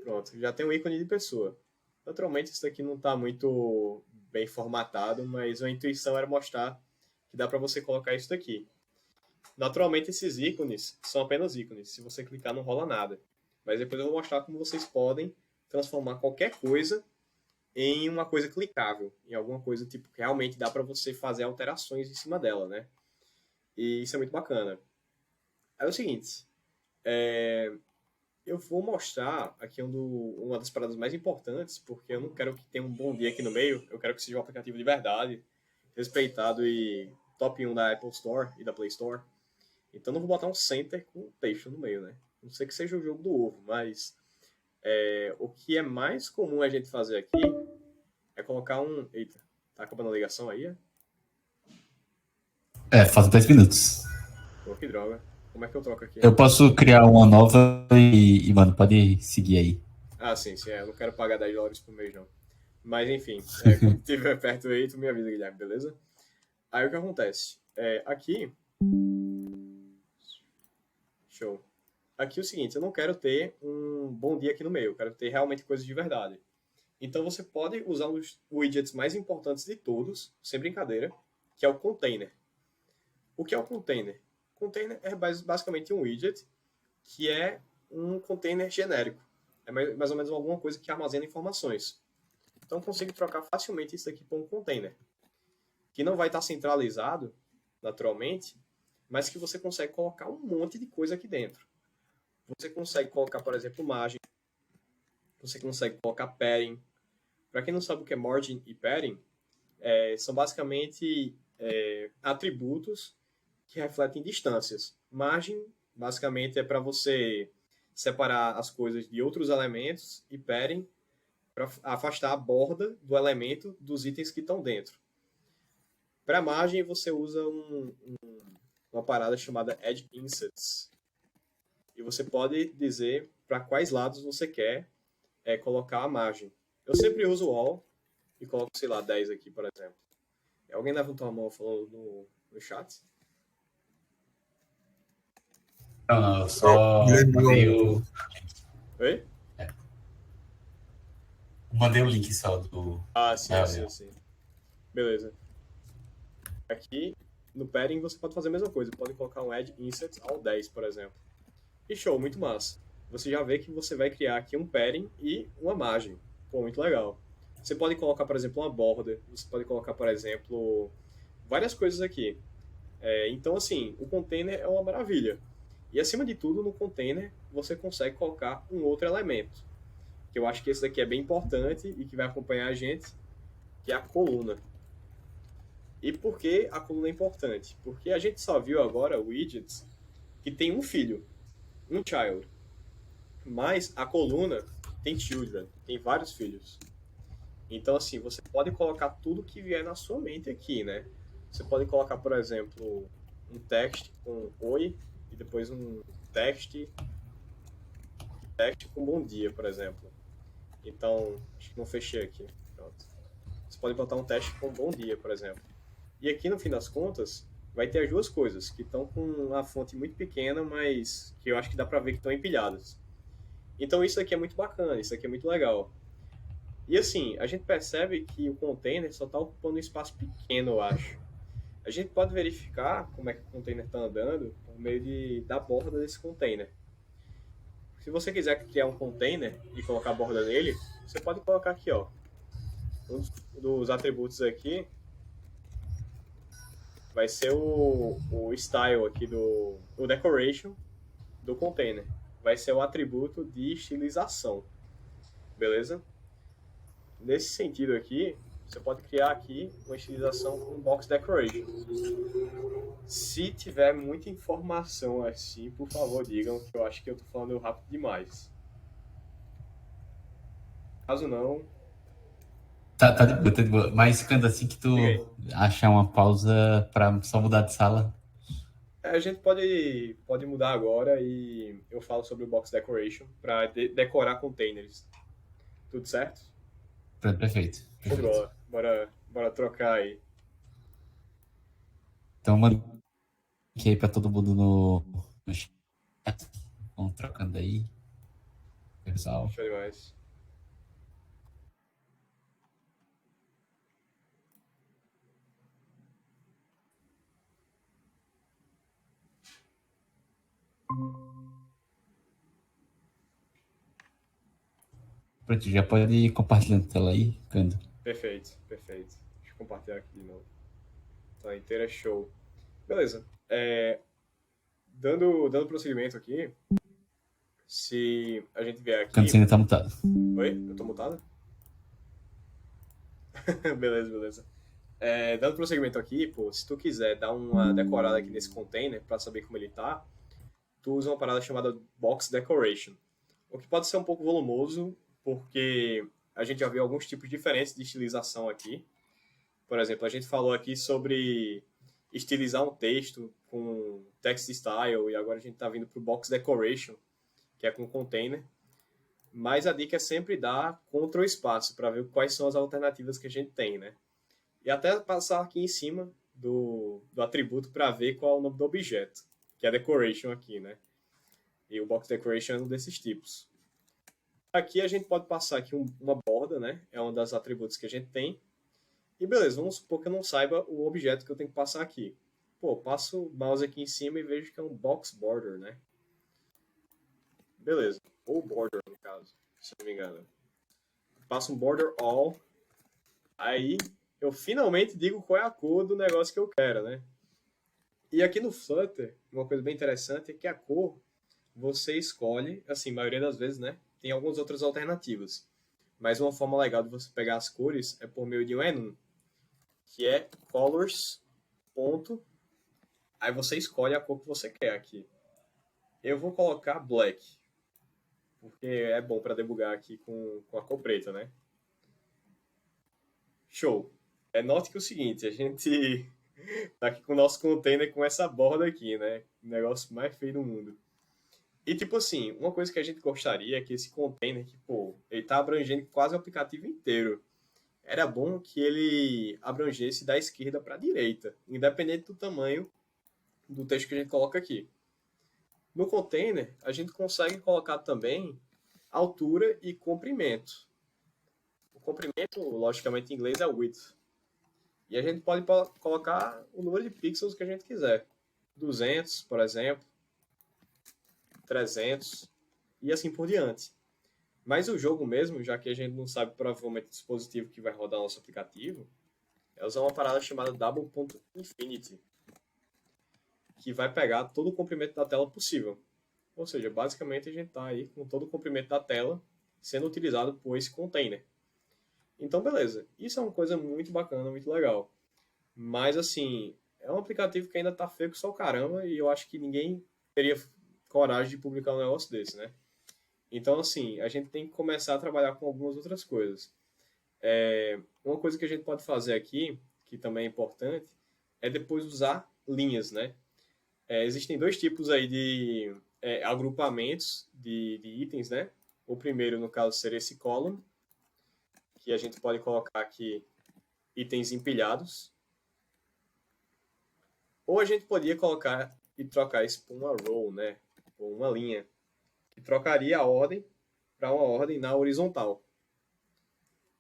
Pronto, já tem um ícone de pessoa. Naturalmente, isso daqui não está muito bem formatado, mas a intuição era mostrar que dá para você colocar isso daqui. Naturalmente, esses ícones são apenas ícones. Se você clicar, não rola nada. Mas depois eu vou mostrar como vocês podem transformar qualquer coisa em uma coisa clicável, em alguma coisa tipo que realmente dá para você fazer alterações em cima dela, né? E isso é muito bacana. Aí é o seguinte, eu vou mostrar aqui uma das paradas mais importantes, porque eu não quero que tenha um bom dia aqui no meio, eu quero que seja um aplicativo de verdade, respeitado e top 1 da Apple Store e da Play Store. Então não vou botar um center com texto no meio, né? Não sei que seja o jogo do ovo, mas o que é mais comum a gente fazer aqui é colocar um... Eita, tá acabando a ligação aí? Falta 10 minutos. Pô, que droga. Como é que eu troco aqui? Eu posso criar uma nova e mano, pode seguir aí. Ah, sim, eu não quero pagar $10 por mês, não. Mas, enfim, quando estiver perto aí, tu me avisa, Guilherme, beleza? Aí o que acontece? Aqui... Show. Aqui é o seguinte, eu não quero ter um bom dia aqui no meio, eu quero ter realmente coisas de verdade. Então você pode usar os widgets mais importantes de todos, sem brincadeira, que é o container. O que é o container? O container é basicamente um widget que é um container genérico. É mais ou menos alguma coisa que armazena informações. Então eu consigo trocar facilmente isso aqui por um container, que não vai estar centralizado, naturalmente, mas que você consegue colocar um monte de coisa aqui dentro. Você consegue colocar, por exemplo, margem. Você consegue colocar padding. Para quem não sabe o que é margin e padding, são basicamente atributos que refletem distâncias. Margem, basicamente, é para você separar as coisas de outros elementos, e padding para afastar a borda do elemento dos itens que estão dentro. Para margem, você usa uma parada chamada Edge Insets. E você pode dizer para quais lados você quer colocar a margem. Eu sempre uso o all e coloco, sei lá, 10 aqui, por exemplo. Alguém levantou a mão falando no chat? Não, eu só mandei o... Oi? Mandei o link só do... Ah, sim. Beleza. Aqui, no padding, você pode fazer a mesma coisa. Pode colocar um add inset ao 10, por exemplo. E show, muito massa. Você já vê que você vai criar aqui um padding e uma margem. Pô, muito legal. Você pode colocar, por exemplo, uma border. Você pode colocar, por exemplo, várias coisas aqui. Então, assim, o container é uma maravilha. E, acima de tudo, no container, você consegue colocar um outro elemento. Que eu acho que esse daqui é bem importante e que vai acompanhar a gente, que é a coluna. E por que a coluna é importante? Porque a gente só viu agora widgets que tem um filho, um child. Mas a coluna tem children, tem vários filhos. Então, assim, você pode colocar tudo que vier na sua mente aqui, né? Você pode colocar, por exemplo, um text com oi e depois um text com bom dia, por exemplo. Então, acho que não fechei aqui. Pronto. Você pode botar um teste com bom dia, por exemplo. E aqui, no fim das contas, vai ter as duas coisas, que estão com uma fonte muito pequena, mas que eu acho que dá pra ver que estão empilhadas. Então isso aqui é muito bacana, isso aqui é muito legal. E assim, a gente percebe que o container só está ocupando um espaço pequeno, eu acho. A gente pode verificar como é que o container está andando por meio da borda desse container. Se você quiser criar um container e colocar a borda nele, você pode colocar aqui, ó. Um dos atributos aqui vai ser o style aqui o decoration do container. Vai ser o atributo de estilização. Beleza? nesse sentido aqui, você pode criar aqui uma estilização com box decoration. Se tiver muita informação assim, por favor, digam, que eu acho que eu tô falando rápido demais. Caso não, Tá de boa, tá de boa. Mas quando assim que tu diga aí. achar uma pausa pra só mudar de sala, A gente pode mudar agora e eu falo sobre o box decoration para decorar containers. Tudo certo? perfeito, Show de perfeito. bola. Bora trocar aí. Então, manda aqui aí pra todo mundo no chat. Vamos trocando aí, pessoal. Show demais. Pronto, já pode ir compartilhando a tela aí, Cando. Perfeito. Deixa eu compartilhar aqui de novo. Tá inteira, show. Beleza. Dando prosseguimento aqui, se a gente vier Cando, aqui. você ainda tá mutado. Oi? Eu tô mutado? Beleza. Dando prosseguimento aqui, pô, se tu quiser dar uma decorada aqui nesse container para saber como ele tá, tu usa uma parada chamada Box Decoration. O que pode ser um pouco volumoso, porque a gente já viu alguns tipos diferentes de estilização aqui. Por exemplo, a gente falou aqui sobre estilizar um texto com text style, e agora a gente está vindo para o Box Decoration, que é com container. Mas a dica é sempre dar Ctrl espaço para ver quais são as alternativas que a gente tem, né? E até passar aqui em cima do atributo para ver qual é o nome do objeto, que é decoration aqui, né? E o box decoration é um desses tipos. Aqui a gente pode passar aqui uma borda, né? É um dos atributos que a gente tem. E beleza, vamos supor que eu não saiba o objeto que eu tenho que passar aqui. Pô, passo o mouse aqui em cima e vejo que é um box border, né? Beleza. Ou border, no caso, se não me engano. Passo um border all. Aí eu finalmente digo qual é a cor do negócio que eu quero, né? E aqui no Flutter, uma coisa bem interessante é que a cor você escolhe, assim, a maioria das vezes, né? Tem algumas outras alternativas. Mas uma forma legal de você pegar as cores é por meio de um enum, que é colors. Ponto. Aí você escolhe a cor que você quer aqui. Eu vou colocar black, porque é bom para debugar aqui com a cor preta, né? Show. Note que é o seguinte, a gente tá aqui com o nosso container com essa borda aqui, né? O negócio mais feio do mundo. E tipo assim, uma coisa que a gente gostaria é que esse container, que, pô, ele tá abrangendo quase o aplicativo inteiro. Era bom que ele abrangesse da esquerda para a direita, independente do tamanho do texto que a gente coloca aqui. No container, a gente consegue colocar também altura e comprimento. O comprimento, logicamente, em inglês é width. E a gente pode colocar o número de pixels que a gente quiser. 200, por exemplo, 300 e assim por diante. Mas o jogo mesmo, já que a gente não sabe provavelmente o dispositivo que vai rodar nosso aplicativo, é usar uma parada chamada double.infinity, que vai pegar todo o comprimento da tela possível. Ou seja, basicamente a gente está aí com todo o comprimento da tela sendo utilizado por esse container. Então, beleza. Isso é uma coisa muito bacana, muito legal. Mas, assim, é um aplicativo que ainda está feio que só o caramba e eu acho que ninguém teria coragem de publicar um negócio desse, né? Então, assim, a gente tem que começar a trabalhar com algumas outras coisas. Uma coisa que a gente pode fazer aqui, que também é importante, é depois usar linhas, né? Existem dois tipos aí de agrupamentos de itens, né? O primeiro, no caso, seria esse column, que a gente pode colocar aqui itens empilhados. Ou a gente poderia colocar e trocar isso por uma row, né? Ou uma linha, que trocaria a ordem para uma ordem na horizontal.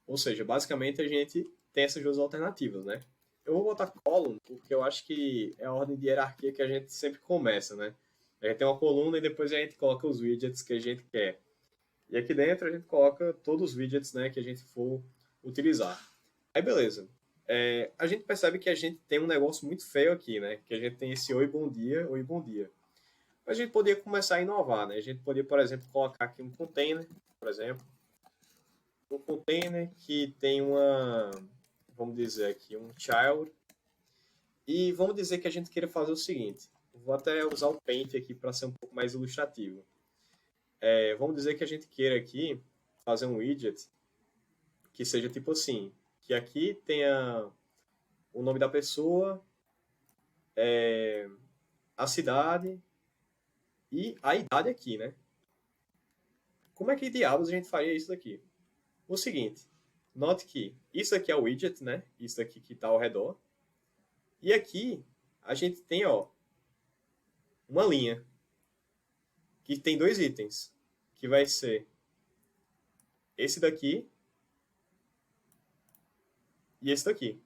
Ou seja, basicamente a gente tem essas duas alternativas, né? Eu vou botar column porque eu acho que é a ordem de hierarquia que a gente sempre começa, né? A gente tem uma coluna e depois a gente coloca os widgets que a gente quer. E aqui dentro a gente coloca todos os widgets, né, que a gente for utilizar. Aí beleza. A gente percebe que a gente tem um negócio muito feio aqui, né? Que a gente tem esse oi, bom dia, oi, bom dia. Mas a gente poderia começar a inovar, né? A gente poderia, por exemplo, colocar aqui um container, por exemplo. um container que tem vamos dizer aqui, um child. E vamos dizer que a gente queira fazer o seguinte. Vou até usar o Paint aqui para ser um pouco mais ilustrativo. Vamos dizer que a gente queira aqui fazer um widget que seja tipo assim, que aqui tenha o nome da pessoa, a cidade e a idade aqui, né? Como é que diabos a gente faria isso daqui? O seguinte, note que isso aqui é o widget, né? Isso aqui que está ao redor. E aqui a gente tem, ó, uma linha que tem 2 itens, que vai ser esse daqui e esse daqui.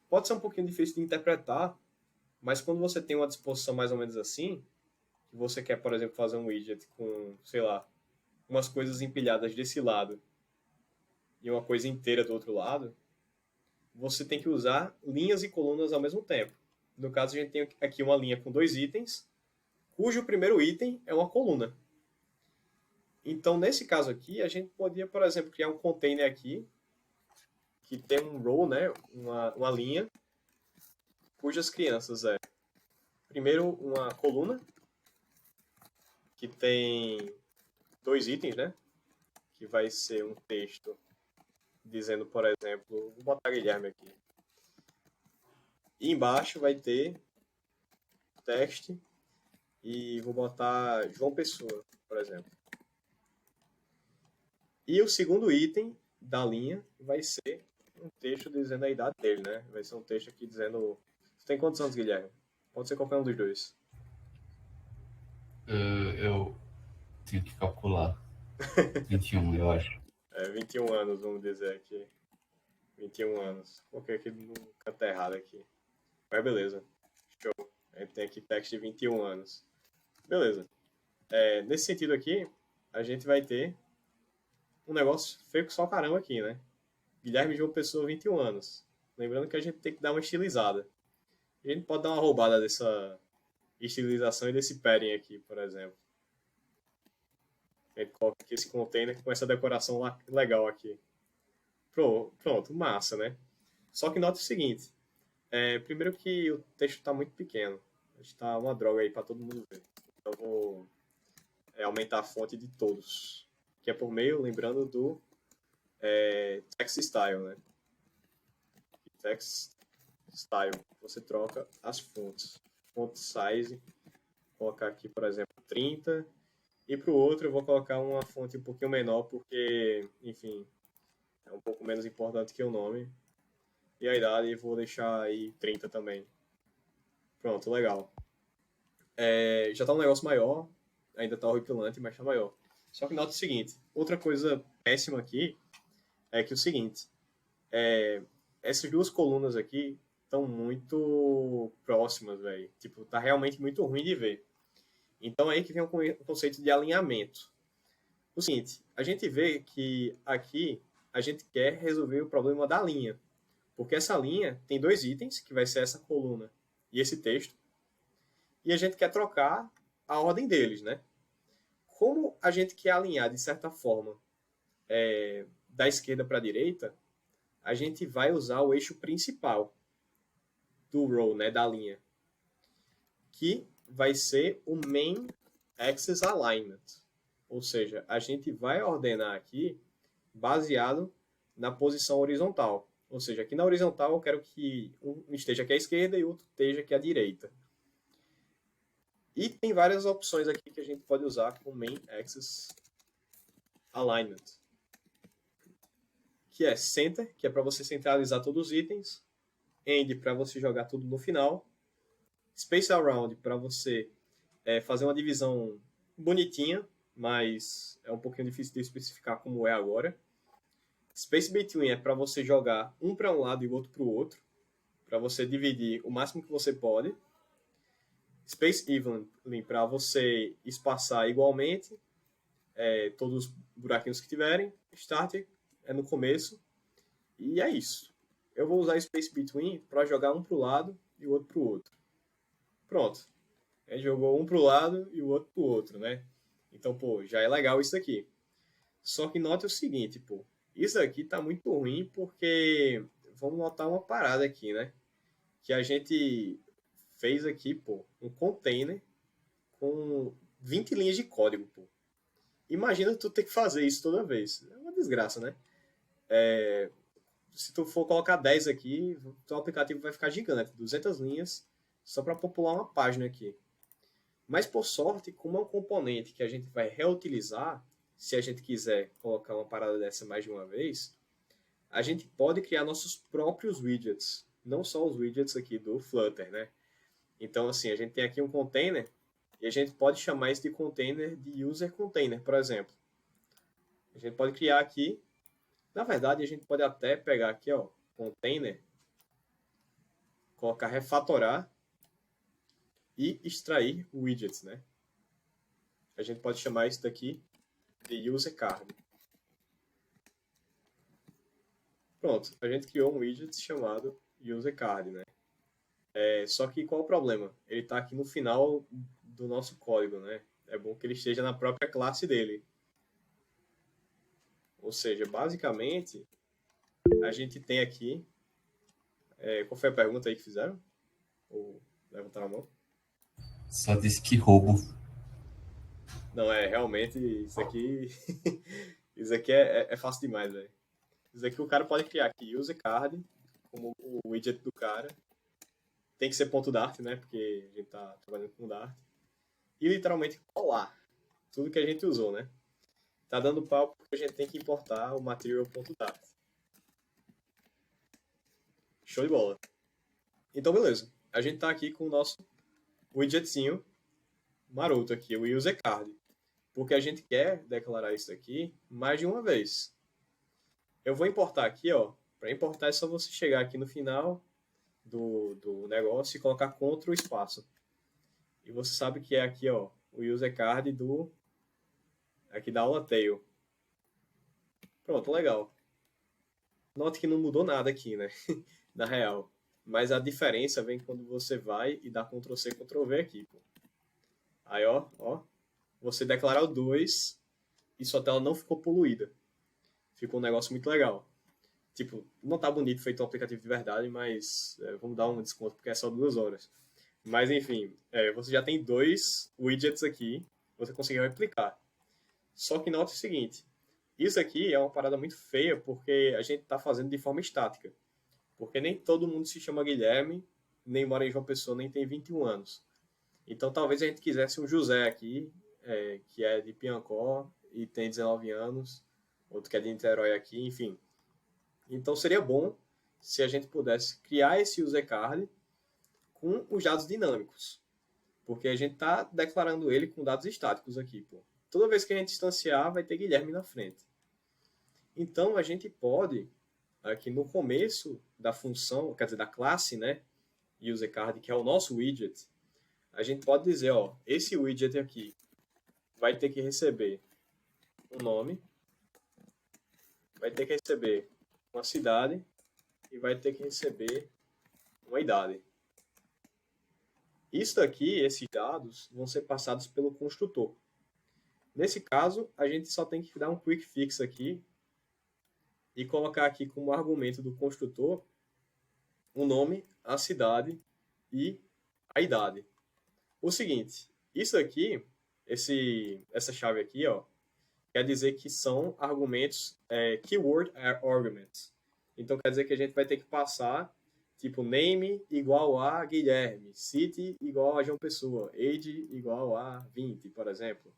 Pode ser um pouquinho difícil de interpretar, mas quando você tem uma disposição mais ou menos assim, que você quer, por exemplo, fazer um widget com, sei lá, umas coisas empilhadas desse lado e uma coisa inteira do outro lado, você tem que usar linhas e colunas ao mesmo tempo. No caso, a gente tem aqui uma linha com 2 itens, cujo primeiro item é uma coluna. Então, nesse caso aqui, a gente poderia, por exemplo, criar um container aqui, que tem um row, né, uma linha, cujas crianças primeiro, uma coluna, que tem 2 itens, né, que vai ser um texto dizendo, por exemplo, vou botar Guilherme aqui. E embaixo vai ter text e vou botar João Pessoa, por exemplo. E o segundo item da linha vai ser um texto dizendo a idade dele, né? Vai ser um texto aqui dizendo... Você tem quantos anos, Guilherme? Pode ser qualquer um dos dois. Eu tenho que calcular. 21, eu acho. 21 anos, vamos dizer aqui. 21 anos. Coloquei aqui no canto errado aqui. Mas beleza. Show. A gente tem aqui text de 21 anos. Beleza. Nesse sentido aqui, a gente vai ter um negócio feio que só caramba aqui, né? Guilherme João Pessoa, 21 anos. Lembrando que a gente tem que dar uma estilizada. A gente pode dar uma roubada dessa estilização e desse padding aqui, por exemplo. A gente coloca aqui esse container com essa decoração legal aqui. Pronto, massa, né? Só que nota o seguinte. Primeiro que o texto está muito pequeno. Está uma droga aí para todo mundo ver. Então eu vou aumentar a fonte de todos. Que é por meio, lembrando, do text style, né? Text style. Você troca as fontes. Font size. Vou colocar aqui, por exemplo, 30. E para o outro eu vou colocar uma fonte um pouquinho menor, porque, enfim, é um pouco menos importante que o nome. E a idade vou deixar aí 30 também. Pronto, legal. Já está um negócio maior. Ainda está horripilante, mas está maior. Só que nota o seguinte. Outra coisa péssima aqui é que o seguinte. Essas duas colunas aqui estão muito próximas, velho. Tipo, tá realmente muito ruim de ver. Então aí que vem o conceito de alinhamento. O seguinte, a gente vê que aqui a gente quer resolver o problema da linha. Porque essa linha tem 2 itens, que vai ser essa coluna e esse texto. E a gente quer trocar a ordem deles, né? Como a gente quer alinhar, de certa forma, da esquerda para a direita, a gente vai usar o eixo principal do row, né, da linha, que vai ser o main axis alignment. Ou seja, a gente vai ordenar aqui baseado na posição horizontal. Ou seja, aqui na horizontal eu quero que um esteja aqui à esquerda e o outro esteja aqui à direita. E tem várias opções aqui que a gente pode usar com main axis alignment. Que é center, que é para você centralizar todos os itens. End, para você jogar tudo no final. Space around, para você fazer uma divisão bonitinha, mas é um pouquinho difícil de especificar como é agora. Space between é para você jogar um para um lado e o outro para o outro, para você dividir o máximo que você pode. Space evenly para você espaçar igualmente todos os buraquinhos que tiverem. Start é no começo. E é isso. Eu vou usar Space between para jogar um para o lado e o outro para o outro. Pronto. Jogou um para o lado e o outro para o outro, né? Então, pô, já é legal isso aqui. Só que note o seguinte, pô. Isso aqui tá muito ruim porque vamos notar uma parada aqui, né? Que a gente fez aqui, pô, um container com 20 linhas de código, pô. Imagina tu ter que fazer isso toda vez. É uma desgraça, né? Se tu for colocar 10 aqui, o aplicativo vai ficar gigante, 200 linhas, só para popular uma página aqui. Mas, por sorte, como é um componente que a gente vai reutilizar, se a gente quiser colocar uma parada dessa mais de uma vez, a gente pode criar nossos próprios widgets, não só os widgets aqui do Flutter, né? Então, assim, a gente tem aqui um container e a gente pode chamar isso de container de user container, por exemplo. A gente pode criar aqui, na verdade, a gente pode até pegar aqui, ó, container, colocar refatorar e extrair widgets, né? A gente pode chamar isso daqui de user card. Pronto, a gente criou um widget chamado user card, né? Só que qual o problema? Ele está aqui no final do nosso código, né? É bom que ele esteja na própria classe dele. Ou seja, basicamente, a gente tem aqui... qual foi a pergunta aí que fizeram? Ou levantaram a mão? Só disse que roubo. Não, realmente, isso aqui... isso aqui é fácil demais, velho. Isso aqui o cara pode criar aqui user card, como o widget do cara. Tem que ser .dart, né? Porque a gente tá trabalhando com Dart. E literalmente colar tudo que a gente usou, né? Tá dando pau porque a gente tem que importar o material.dart. Show de bola. Então, beleza. A gente tá aqui com o nosso widgetzinho maroto aqui, o user card. Porque a gente quer declarar isso aqui mais de uma vez. Eu vou importar aqui, ó. Para importar é só você chegar aqui no final do negócio e colocar Ctrl espaço. E você sabe que é aqui, ó, o user card aqui da aula tail. Pronto, legal. Note que não mudou nada aqui, né? Na real. Mas a diferença vem quando você vai e dá Ctrl C, Ctrl V aqui, pô. Aí, ó, você declarar o 2 e sua tela não ficou poluída. Ficou um negócio muito legal. Tipo, não tá bonito feito um aplicativo de verdade, mas vamos dar um desconto porque é só 2 horas. Mas, enfim, você já tem 2 widgets aqui, você conseguiu replicar. Só que note o seguinte, isso aqui é uma parada muito feia porque a gente está fazendo de forma estática. Porque nem todo mundo se chama Guilherme, nem mora em João Pessoa, nem tem 21 anos. Então, talvez a gente quisesse um José aqui, que é de Piancó e tem 19 anos, outro que é de Niterói aqui, enfim. Então, seria bom se a gente pudesse criar esse user card com os dados dinâmicos. Porque a gente está declarando ele com dados estáticos aqui, pô. Toda vez que a gente instanciar, vai ter Guilherme na frente. Então, a gente pode, aqui no começo da função, quer dizer, da classe, né, userCard, que é o nosso widget, a gente pode dizer, ó, esse widget aqui vai ter que receber um nome, vai ter que receber uma cidade e vai ter que receber uma idade. Isso aqui, esses dados, vão ser passados pelo construtor. Nesse caso, a gente só tem que dar um quick fix aqui e colocar aqui como argumento do construtor o nome, a cidade e a idade. O seguinte, isso aqui, essa chave aqui, ó, quer dizer que são argumentos, keyword arguments. Então, quer dizer que a gente vai ter que passar, tipo, name igual a Guilherme, city igual a João Pessoa, age igual a 20, por exemplo.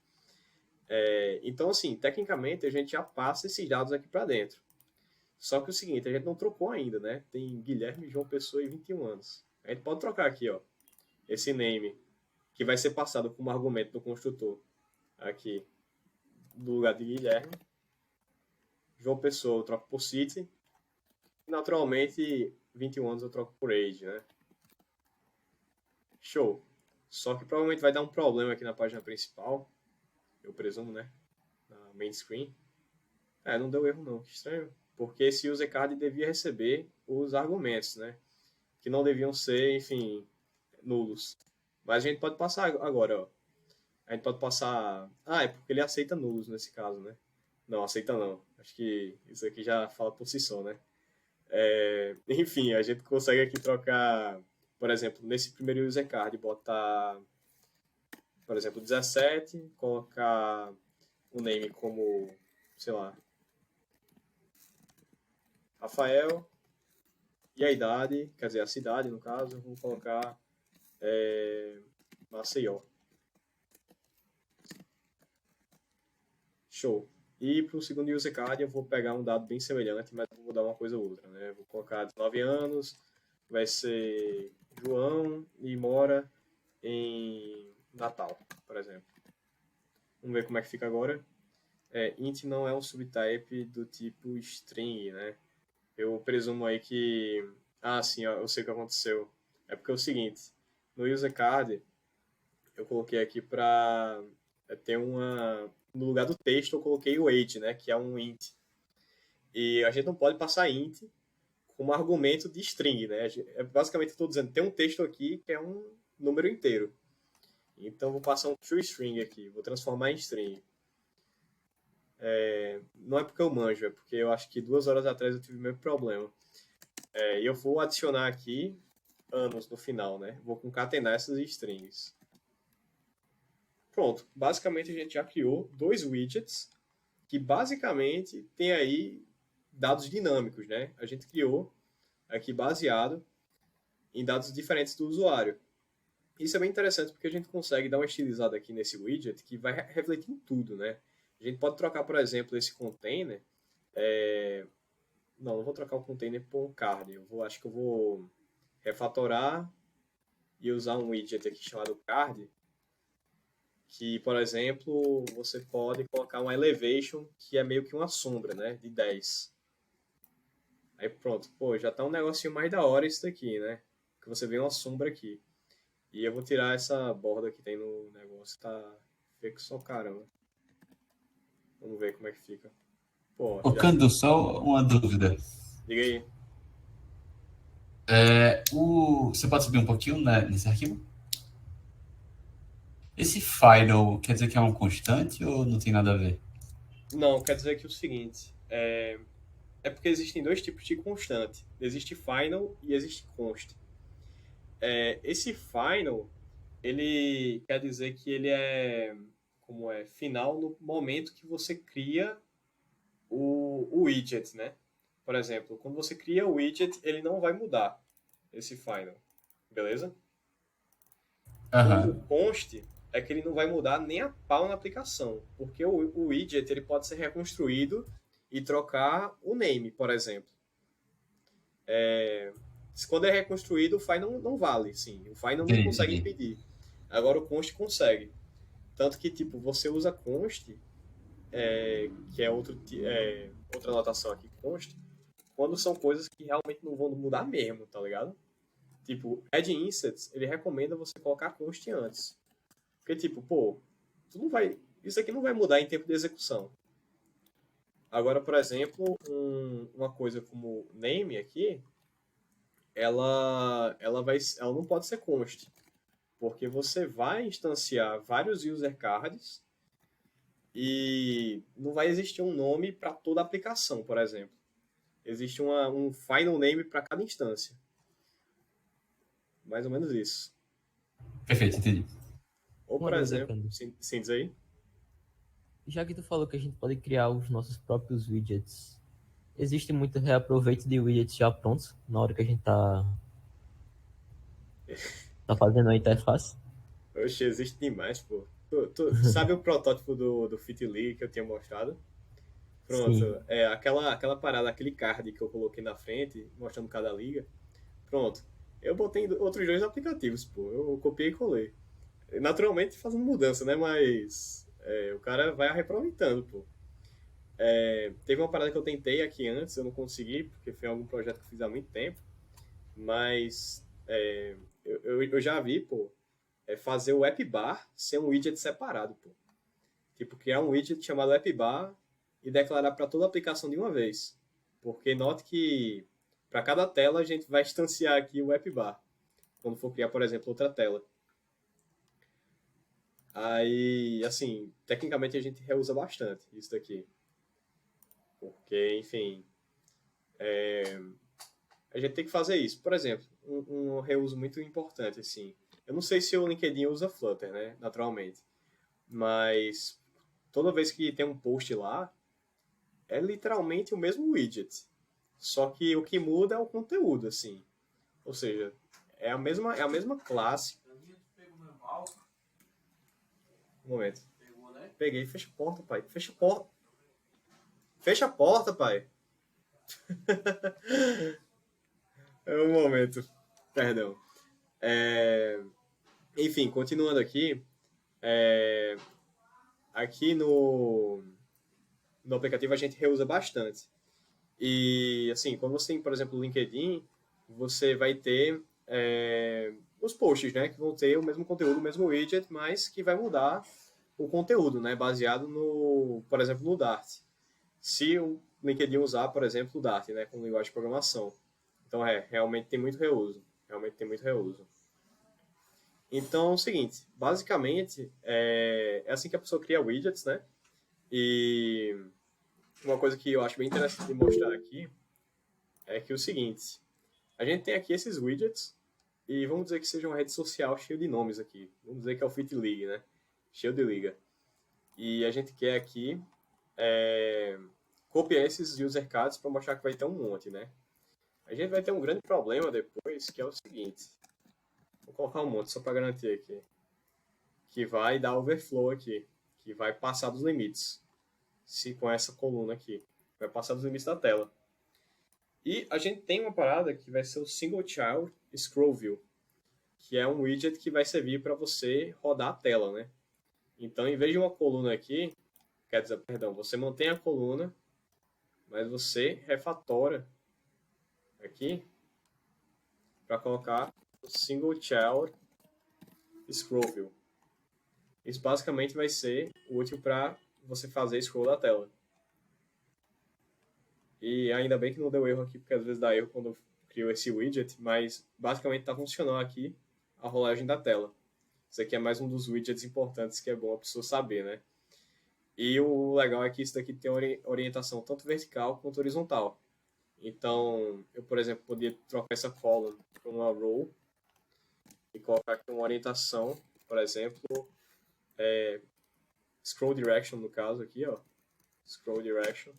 Então, assim, tecnicamente, a gente já passa esses dados aqui para dentro. Só que o seguinte, a gente não trocou ainda, né? Tem Guilherme, João Pessoa e 21 anos. A gente pode trocar aqui, ó, esse name, que vai ser passado como argumento do construtor, aqui, no lugar de Guilherme. João Pessoa eu troco por city. Naturalmente, 21 anos eu troco por age, né? Show. Só que provavelmente vai dar um problema aqui na página principal. Eu presumo, né? Na main screen. Não deu erro não, que estranho. Porque esse user card devia receber os argumentos, né? Que não deviam ser, enfim, nulos. Mas a gente pode passar agora, ó. A gente pode passar... é porque ele aceita nulos nesse caso, né? Não, aceita não. Acho que isso aqui já fala por si só, né? Enfim, a gente consegue aqui trocar, por exemplo, nesse primeiro user card, botar, por exemplo, 17, colocar o name como, sei lá, Rafael, e a idade, quer dizer, a cidade, no caso, vou colocar Maceió. Show. E para o segundo user card eu vou pegar um dado bem semelhante, mas vou mudar uma coisa ou outra, né? Vou colocar 19 anos, vai ser João e mora em Natal, por exemplo. Vamos ver como é que fica agora. Int não é um subtype do tipo string, né? Eu presumo aí que... Ah, sim, ó, eu sei o que aconteceu. É porque é o seguinte, no user card eu coloquei aqui para ter uma... No lugar do texto eu coloquei o age, né? Que é um int. E a gente não pode passar int como argumento de string, né? Basicamente eu estou dizendo, tem um texto aqui que é um número inteiro. Então vou passar um toString aqui, vou transformar em string. Não é porque eu manjo, é porque eu acho que 2 horas atrás eu tive o mesmo problema. E eu vou adicionar aqui anos no final, né? Vou concatenar essas strings. Pronto, basicamente a gente já criou 2 widgets que basicamente tem aí dados dinâmicos, né? A gente criou aqui baseado em dados diferentes do usuário. Isso é bem interessante porque a gente consegue dar uma estilizada aqui nesse widget que vai refletir em tudo, né? A gente pode trocar, por exemplo, esse container. Não vou trocar o container por um card. Acho que eu vou refatorar e usar um widget aqui chamado card, que, por exemplo, você pode colocar uma elevation, que é meio que uma sombra, né? De 10. Aí pronto, pô, já tá um negocinho mais da hora isso daqui, né? Que você vê uma sombra aqui. E eu vou tirar essa borda que tem no negócio, tá feio que só caramba. Vamos ver como é que fica. Pô, Ô, já... Cando, só uma dúvida. Diga aí. Você pode subir um pouquinho, né, nesse arquivo? Esse final quer dizer que é um constante ou não tem nada a ver? Não, quer dizer que é o seguinte, é porque existem 2 tipos de constante. Existe final e existe const. Esse final, ele quer dizer que ele é, como é, final no momento que você cria o widget, né? Por exemplo, quando você cria o widget, ele não vai mudar esse final, beleza? O Aham. const é que ele não vai mudar nem a pau na aplicação, porque o widget ele pode ser reconstruído e trocar o name, por exemplo. Quando é reconstruído, o file não vale, sim. O file não Entendi, consegue entendi. impedir. Agora o const consegue. Tanto que, tipo, você usa const, que é outra anotação aqui, const, quando são coisas que realmente não vão mudar mesmo, tá ligado? Tipo, add insets, ele recomenda você colocar const antes. Porque, tipo, pô, tu não vai, isso aqui não vai mudar em tempo de execução. Agora, por exemplo, uma coisa como name aqui, ela não pode ser const, porque você vai instanciar vários user cards e não vai existir um nome para toda a aplicação, por exemplo. Existe um final name para cada instância. Mais ou menos isso. Perfeito, entendi. Ou, Uma por dúvida, exemplo, Cando. sim, diz aí. Já que tu falou que a gente pode criar os nossos próprios widgets, existe muito reaproveito de widgets já prontos na hora que a gente tá fazendo a interface? Oxe, existe demais, pô. Tu sabe o protótipo do Fitly que eu tinha mostrado? Pronto, Sim. aquela parada, aquele card que eu coloquei na frente, mostrando cada liga. Pronto. Eu botei outros 2 aplicativos, pô. Eu copiei e colei. Naturalmente fazendo mudança, né? Mas o cara vai reaproveitando, pô. Teve uma parada que eu tentei aqui antes, eu não consegui, porque foi algum projeto que eu fiz há muito tempo. Mas eu já vi, pô, fazer o app bar ser um widget separado, pô. Tipo, criar um widget chamado app bar e declarar para toda a aplicação de uma vez. Porque note que para cada tela a gente vai instanciar aqui o app bar. Quando for criar, por exemplo, outra tela. Aí, assim, tecnicamente a gente reusa bastante isso daqui. Porque, enfim, a gente tem que fazer isso. Por exemplo, um reuso muito importante, assim. Eu não sei se o LinkedIn usa Flutter, né? Naturalmente. Mas toda vez que tem um post lá, é literalmente o mesmo widget. Só que o que muda é o conteúdo, assim. Ou seja, é a mesma classe. Um momento. Peguei, fecha a porta, pai. Fecha a porta. Fecha a porta, pai. É um momento. Perdão. Enfim, continuando aqui. Aqui no aplicativo a gente reusa bastante. E, assim, quando você tem, por exemplo, o LinkedIn, você vai ter os posts, né? Que vão ter o mesmo conteúdo, o mesmo widget, mas que vai mudar o conteúdo, né? Baseado por exemplo, no Dart. Se o LinkedIn usar, por exemplo, o Dart, né? Com linguagem de programação. Então, realmente tem muito reuso. Realmente tem muito reuso. Então, é o seguinte. Basicamente, é assim que a pessoa cria widgets, né? E uma coisa que eu acho bem interessante de mostrar aqui é que é o seguinte. A gente tem aqui esses widgets e vamos dizer que seja uma rede social cheia de nomes aqui. Vamos dizer que é o Fit League, né? Cheio de liga. E a gente quer aqui copiar esses user cards para mostrar que vai ter um monte, né? A gente vai ter um grande problema depois, que é o seguinte. Vou colocar um monte só para garantir aqui. Que vai dar overflow aqui. Que vai passar dos limites. Se com essa coluna aqui. Vai passar dos limites da tela. E a gente tem uma parada que vai ser o Single Child Scroll View. Que é um widget que vai servir para você rodar a tela, né? Então, em vez de uma coluna aqui, você mantém a coluna, mas você refatora aqui para colocar o Single Child Scroll View. Isso basicamente vai ser útil para você fazer scroll da tela. E ainda bem que não deu erro aqui, porque às vezes dá erro quando eu crio esse widget, mas basicamente está funcionando aqui a rolagem da tela. Isso aqui é mais um dos widgets importantes que é bom a pessoa saber, né? E o legal é que isso daqui tem orientação tanto vertical quanto horizontal. Então, eu, por exemplo, poderia trocar essa column para uma row e colocar aqui uma orientação, por exemplo, scroll direction no caso aqui, ó. Scroll direction.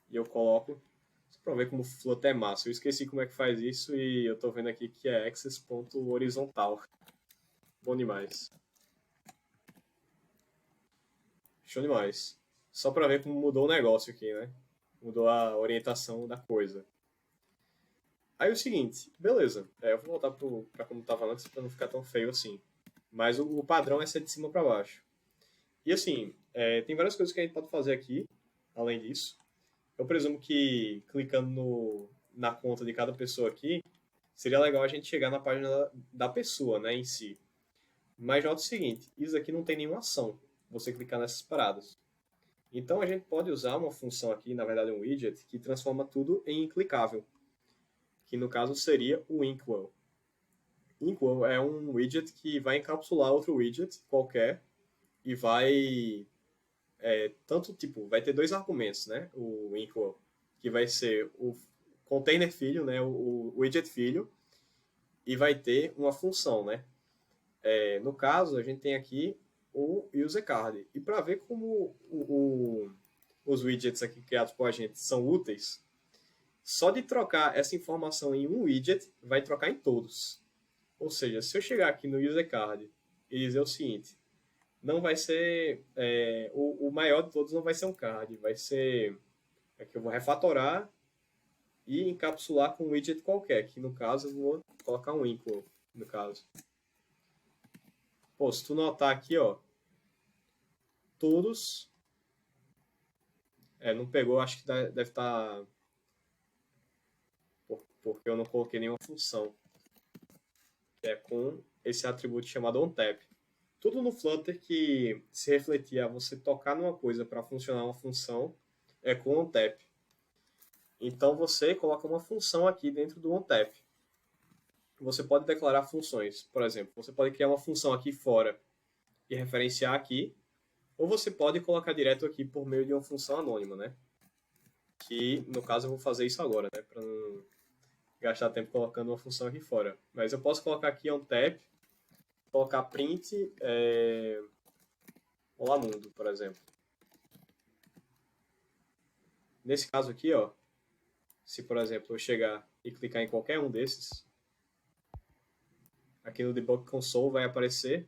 E eu coloco, só para ver como o Flutter é massa. Eu esqueci como é que faz isso e eu tô vendo aqui que é axis.horizontal. Bom demais. Show demais. Só para ver como mudou o negócio aqui, né? Mudou a orientação da coisa. Aí o seguinte, beleza. Eu vou voltar para como estava antes para não ficar tão feio assim. Mas o padrão é ser de cima para baixo. E assim, tem várias coisas que a gente pode fazer aqui, além disso. Eu presumo que clicando na conta de cada pessoa aqui, seria legal a gente chegar na página da pessoa, né, em si. Mas nota o seguinte, isso aqui não tem nenhuma ação, você clicar nessas paradas. Então a gente pode usar uma função aqui, na verdade um widget, que transforma tudo em clicável. Que no caso seria o Inkwell. Inkwell é um widget que vai encapsular outro widget qualquer e vai vai ter dois argumentos, né? O Inkwell, que vai ser o container filho, né? O widget filho, e vai ter uma função, né? No caso, a gente tem aqui o user card. E para ver como os widgets aqui criados por a gente são úteis, só de trocar essa informação em um widget, vai trocar em todos. Ou seja, se eu chegar aqui no user card e dizer o seguinte, não vai ser o maior de todos não vai ser um card, vai ser que eu vou refatorar e encapsular com um widget qualquer, que no caso eu vou colocar um Inkwell, no caso. Pô, se tu notar aqui, ó, todos não pegou, acho que deve estar porque eu não coloquei nenhuma função, que é com esse atributo chamado onTap. Tudo no Flutter que se refletir a você tocar numa coisa para funcionar uma função é com onTap. Então você coloca uma função aqui dentro do onTap. Você pode declarar funções. Por exemplo, você pode criar uma função aqui fora e referenciar aqui, ou você pode colocar direto aqui por meio de uma função anônima, né? que no caso eu vou fazer isso agora, né, para não gastar tempo colocando uma função aqui fora. Mas eu posso colocar aqui onTap, colocar print Olá Mundo, por exemplo. Nesse caso aqui, ó, se por exemplo eu chegar e clicar em qualquer um desses, aqui no Debug Console vai aparecer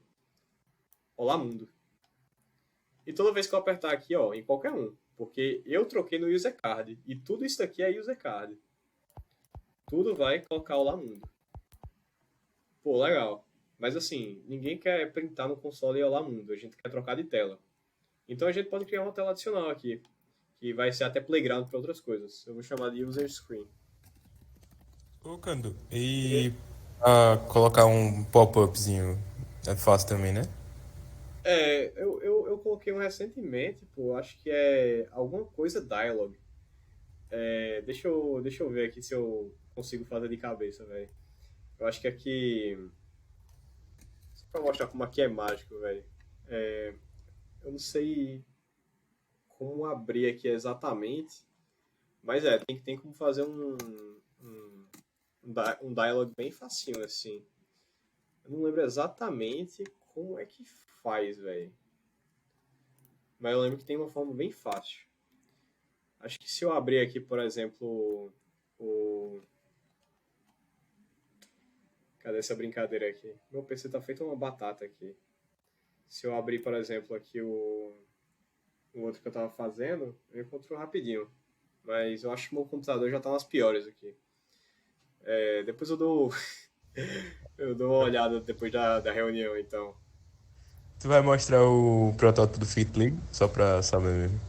Olá Mundo. E toda vez que eu apertar aqui, ó, em qualquer um, porque eu troquei no User Card, e tudo isso daqui é User Card. Tudo vai colocar Olá Mundo. Pô, legal. Mas assim, ninguém quer printar no console Olá Mundo, a gente quer trocar de tela. Então a gente pode criar uma tela adicional aqui, que vai ser até playground para outras coisas. Eu vou chamar de User Screen. Ô, Cando, e colocar um pop-upzinho é fácil também, né? Eu coloquei um recentemente, pô, acho que é alguma coisa dialogue. Deixa eu ver aqui se eu consigo fazer de cabeça, velho. Eu acho que aqui... Só pra mostrar como aqui é mágico, velho. Eu não sei como abrir aqui exatamente, mas tem como fazer um dialogue bem facinho, assim. Eu não lembro exatamente como é que faz, velho. Mas eu lembro que tem uma forma bem fácil. Acho que se eu abrir aqui, por exemplo, Cadê essa brincadeira aqui? Meu PC tá feito uma batata aqui. Se eu abrir, por exemplo, aqui o outro que eu tava fazendo, eu encontro rapidinho. Mas eu acho que meu computador já tá nas piores aqui. Depois eu dou eu dou uma olhada depois da reunião, então. Tu vai mostrar o protótipo do Fitly, só pra saber mesmo.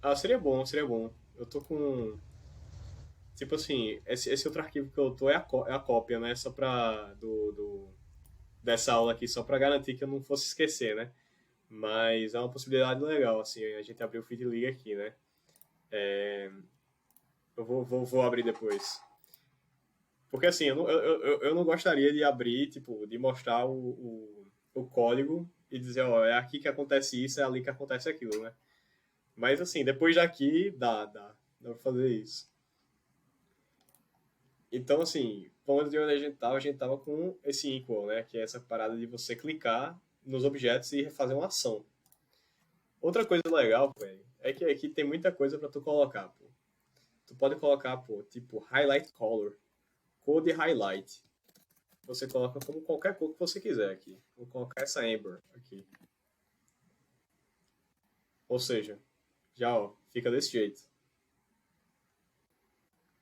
Ah, seria bom, seria bom. Eu tô com... Tipo assim, esse outro arquivo que eu tô é a cópia, né? Só pra... dessa aula aqui, só pra garantir que eu não fosse esquecer, né? Mas é uma possibilidade legal, assim, a gente abrir o Fitly aqui, né? Eu vou abrir depois. Porque assim, eu não gostaria de abrir, tipo, de mostrar o código e dizer, ó, é aqui que acontece isso, é ali que acontece aquilo, né? Mas assim, depois daqui, dá pra fazer isso. Então, assim, onde a gente tava com esse equal, né? Que é essa parada de você clicar nos objetos e fazer uma ação. Outra coisa legal, pô, é que aqui tem muita coisa pra tu colocar, pô. Tu pode colocar, pô, tipo, highlight color, cor de highlight. Você coloca como qualquer cor que você quiser aqui. Vou colocar essa amber aqui. Ou seja, já, ó, fica desse jeito.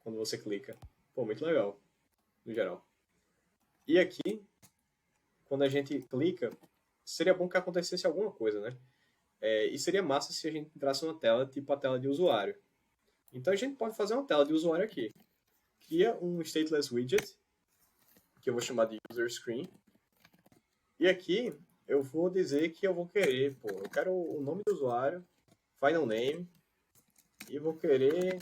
Quando você clica. Pô, muito legal, no geral. E aqui, quando a gente clica, seria bom que acontecesse alguma coisa, né? E seria massa se a gente entrasse numa tela, tipo a tela de usuário. Então a gente pode fazer uma tela de usuário aqui. Cria um stateless widget, que eu vou chamar de user screen. E aqui eu vou dizer que eu vou querer, pô, eu quero o nome do usuário, final name, e vou querer,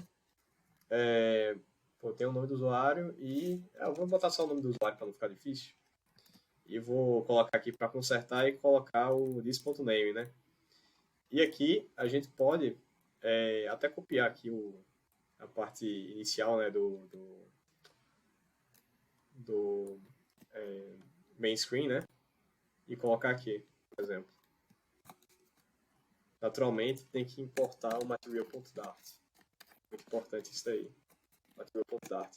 tem o nome do usuário e eu vou botar só o nome do usuário para não ficar difícil. E vou colocar aqui para consertar e colocar o this.name, né? E aqui a gente pode até copiar aqui a parte inicial, né, do main screen, né? E colocar aqui, por exemplo. Naturalmente, tem que importar o material.dart. Muito importante isso daí. Material.dart.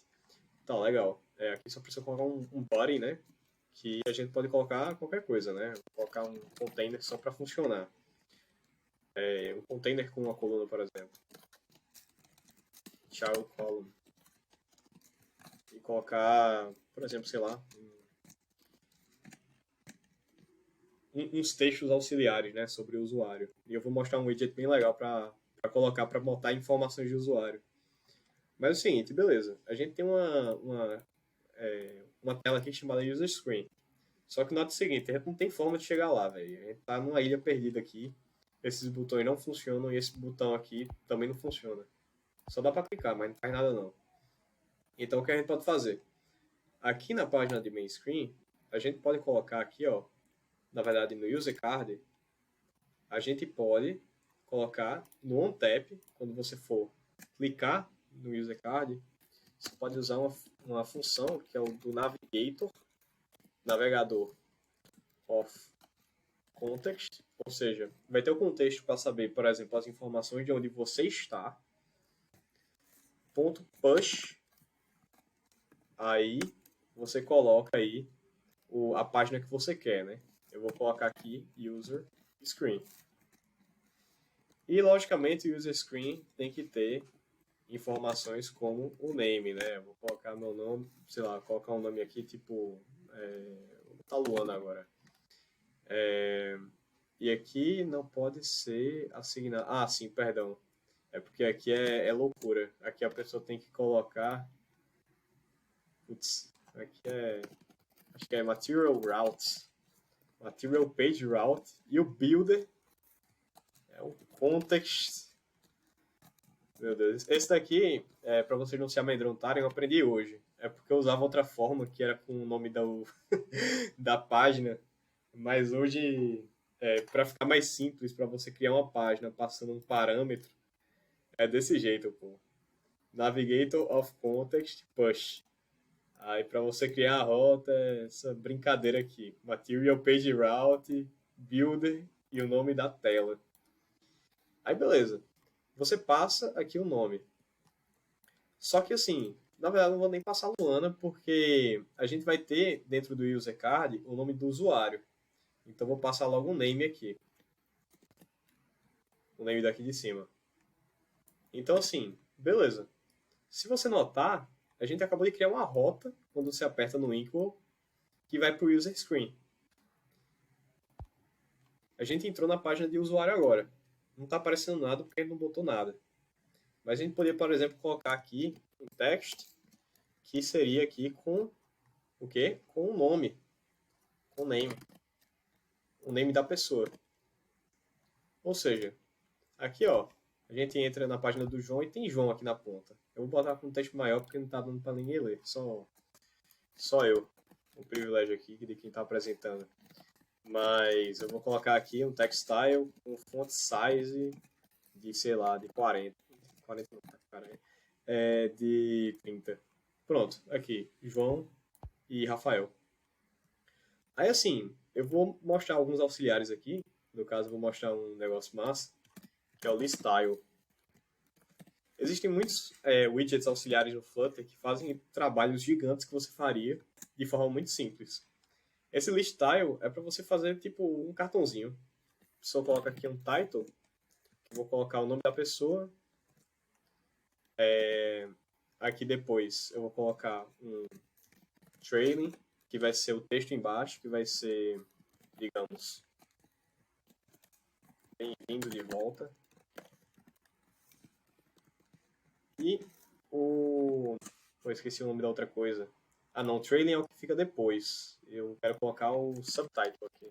Tá, legal. Aqui só precisa colocar um body, né? Que a gente pode colocar qualquer coisa, né? Vou colocar um container só para funcionar. Um container com uma coluna, por exemplo. Child column. E colocar, por exemplo, sei lá, uns textos auxiliares, né, sobre o usuário. E eu vou mostrar um widget bem legal para colocar, para botar informações de usuário. Mas é o seguinte, beleza. A gente tem uma tela aqui chamada User Screen. Só que nota o seguinte, a gente não tem forma de chegar lá, velho. A gente tá numa ilha perdida aqui. Esses botões não funcionam e esse botão aqui também não funciona. Só dá para clicar, mas não faz nada não. Então o que a gente pode fazer? Aqui na página de main screen, a gente pode colocar aqui, ó, na verdade no user card, a gente pode colocar no on tap, quando você for clicar no user card, você pode usar uma função que é o do navegador of context, ou seja, vai ter o contexto para saber, por exemplo, as informações de onde você está, ponto .push, aí você coloca aí a página que você quer, né? Eu vou colocar aqui user screen. E, logicamente, o user screen tem que ter informações como o name, né? Eu vou colocar meu nome, sei lá, colocar um nome aqui, tipo, vou botar Luana agora. E aqui não pode ser assignado. Ah, sim, perdão. É porque aqui é loucura. Aqui a pessoa tem que colocar. Putz, aqui acho que é Material Route. Material Page Route. E o Builder é o Context. Meu Deus. Esse daqui, para vocês não se amedrontarem, eu aprendi hoje. É porque eu usava outra forma, que era com o nome da página. Mas hoje, para ficar mais simples, para você criar uma página passando um parâmetro, é desse jeito, pô. Navigator of Context Push. Aí para você criar a rota, essa brincadeira aqui. Material Page Route, Builder e o nome da tela. Aí beleza. Você passa aqui o nome. Só que assim, na verdade eu não vou nem passar Luana, porque a gente vai ter dentro do user card o nome do usuário. Então eu vou passar logo um name aqui. O name daqui de cima. Então assim, beleza. Se você notar, a gente acabou de criar uma rota, quando você aperta no Inkwell, que vai para o user screen. A gente entrou na página de usuário agora. Não está aparecendo nada porque ele não botou nada. Mas a gente poderia, por exemplo, colocar aqui um text, que seria aqui com o quê? Com o nome. Com o name. O name da pessoa. Ou seja, aqui ó, a gente entra na página do João e tem João aqui na ponta. Eu vou botar com um texto maior porque não está dando para ninguém ler. Só eu. O privilégio aqui de quem está apresentando. Mas eu vou colocar aqui um text style com font size de, sei lá, de 40. 40 não, caralho. De 30. Pronto, aqui. João e Rafael. Aí assim, eu vou mostrar alguns auxiliares aqui. No caso, eu vou mostrar um negócio massa, que é o list style. Existem muitos widgets auxiliares no Flutter que fazem trabalhos gigantes que você faria de forma muito simples. Esse list style é para você fazer tipo um cartãozinho. Só coloca aqui um title, que eu vou colocar o nome da pessoa. Aqui depois eu vou colocar um trailing, que vai ser o texto embaixo, que vai ser, digamos, bem-vindo de volta. E eu esqueci o nome da outra coisa. Ah não, o trailing é o que fica depois. Eu quero colocar o subtitle aqui.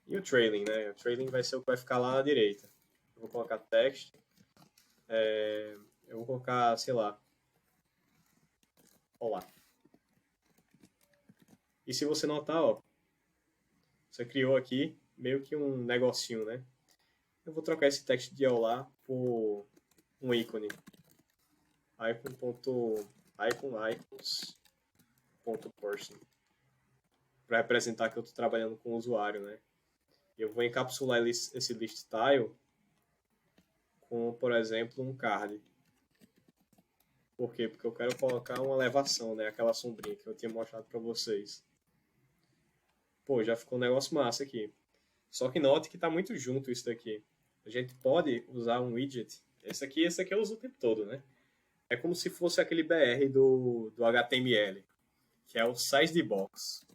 E o trailing, né? O trailing vai ser o que vai ficar lá à direita. Eu vou colocar text. Eu vou colocar, sei lá. Olá. E se você notar, ó, você criou aqui meio que um negocinho, né? Eu vou trocar esse text de olá por um ícone. icons.person para representar que eu estou trabalhando com o usuário, né? Eu vou encapsular esse list style com, por exemplo, um card. Por quê? Porque eu quero colocar uma elevação, né? Aquela sombrinha que eu tinha mostrado para vocês. Pô, já ficou um negócio massa aqui. Só que note que está muito junto isso daqui. A gente pode usar um widget. Esse aqui eu uso o tempo todo, né? É como se fosse aquele BR do HTML, que é o size box.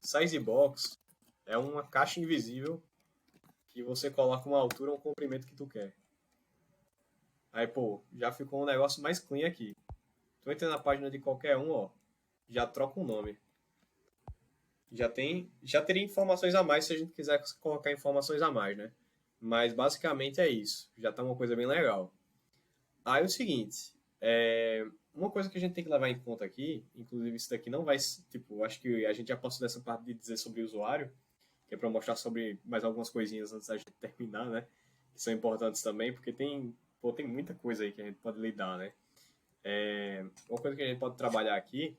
Size box é uma caixa invisível que você coloca uma altura ou um comprimento que tu quer. Aí, pô, já ficou um negócio mais clean aqui. Tu entra na página de qualquer um, ó, já troca um nome. Já teria informações a mais se a gente quiser colocar informações a mais, né? Mas basicamente é isso. Já tá uma coisa bem legal. Aí é o seguinte, uma coisa que a gente tem que levar em conta aqui, inclusive isso daqui não vai, tipo, acho que a gente já passou dessa parte de dizer sobre o usuário, que é para mostrar sobre mais algumas coisinhas antes da gente terminar, né? Que são importantes também, porque tem pô, tem muita coisa aí que a gente pode lidar, né? Uma coisa que a gente pode trabalhar aqui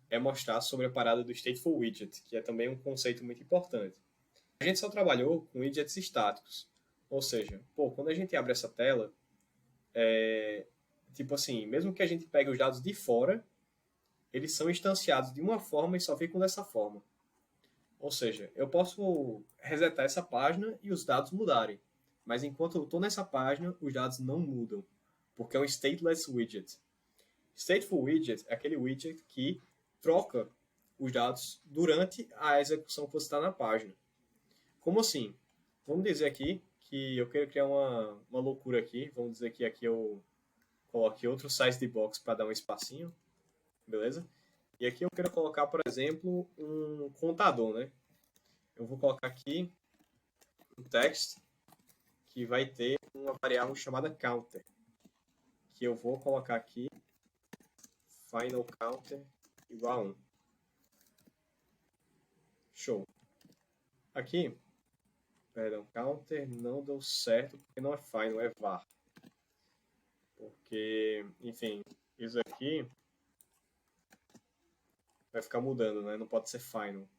é mostrar sobre a parada do Stateful Widget, que é também um conceito muito importante. A gente só trabalhou com widgets estáticos. Ou seja, pô, quando a gente abre essa tela, tipo assim, mesmo que a gente pegue os dados de fora, eles são instanciados de uma forma e só ficam dessa forma. Ou seja, eu posso resetar essa página e os dados mudarem. Mas enquanto eu estou nessa página, os dados não mudam. Porque é um stateless widget. Stateful widget é aquele widget que troca os dados durante a execução que você está na página. Como assim? Vamos dizer aqui que eu quero criar uma loucura aqui. Vamos dizer que aqui eu coloque outro size de box para dar um espacinho. Beleza? E aqui eu quero colocar, por exemplo, um contador, né? Eu vou colocar aqui um text que vai ter uma variável chamada counter. Que eu vou colocar aqui final counter igual a 1. Show. Aqui, perdão, counter não deu certo porque não é final, é var. Porque, enfim, isso aqui vai ficar mudando, né? Não pode ser final.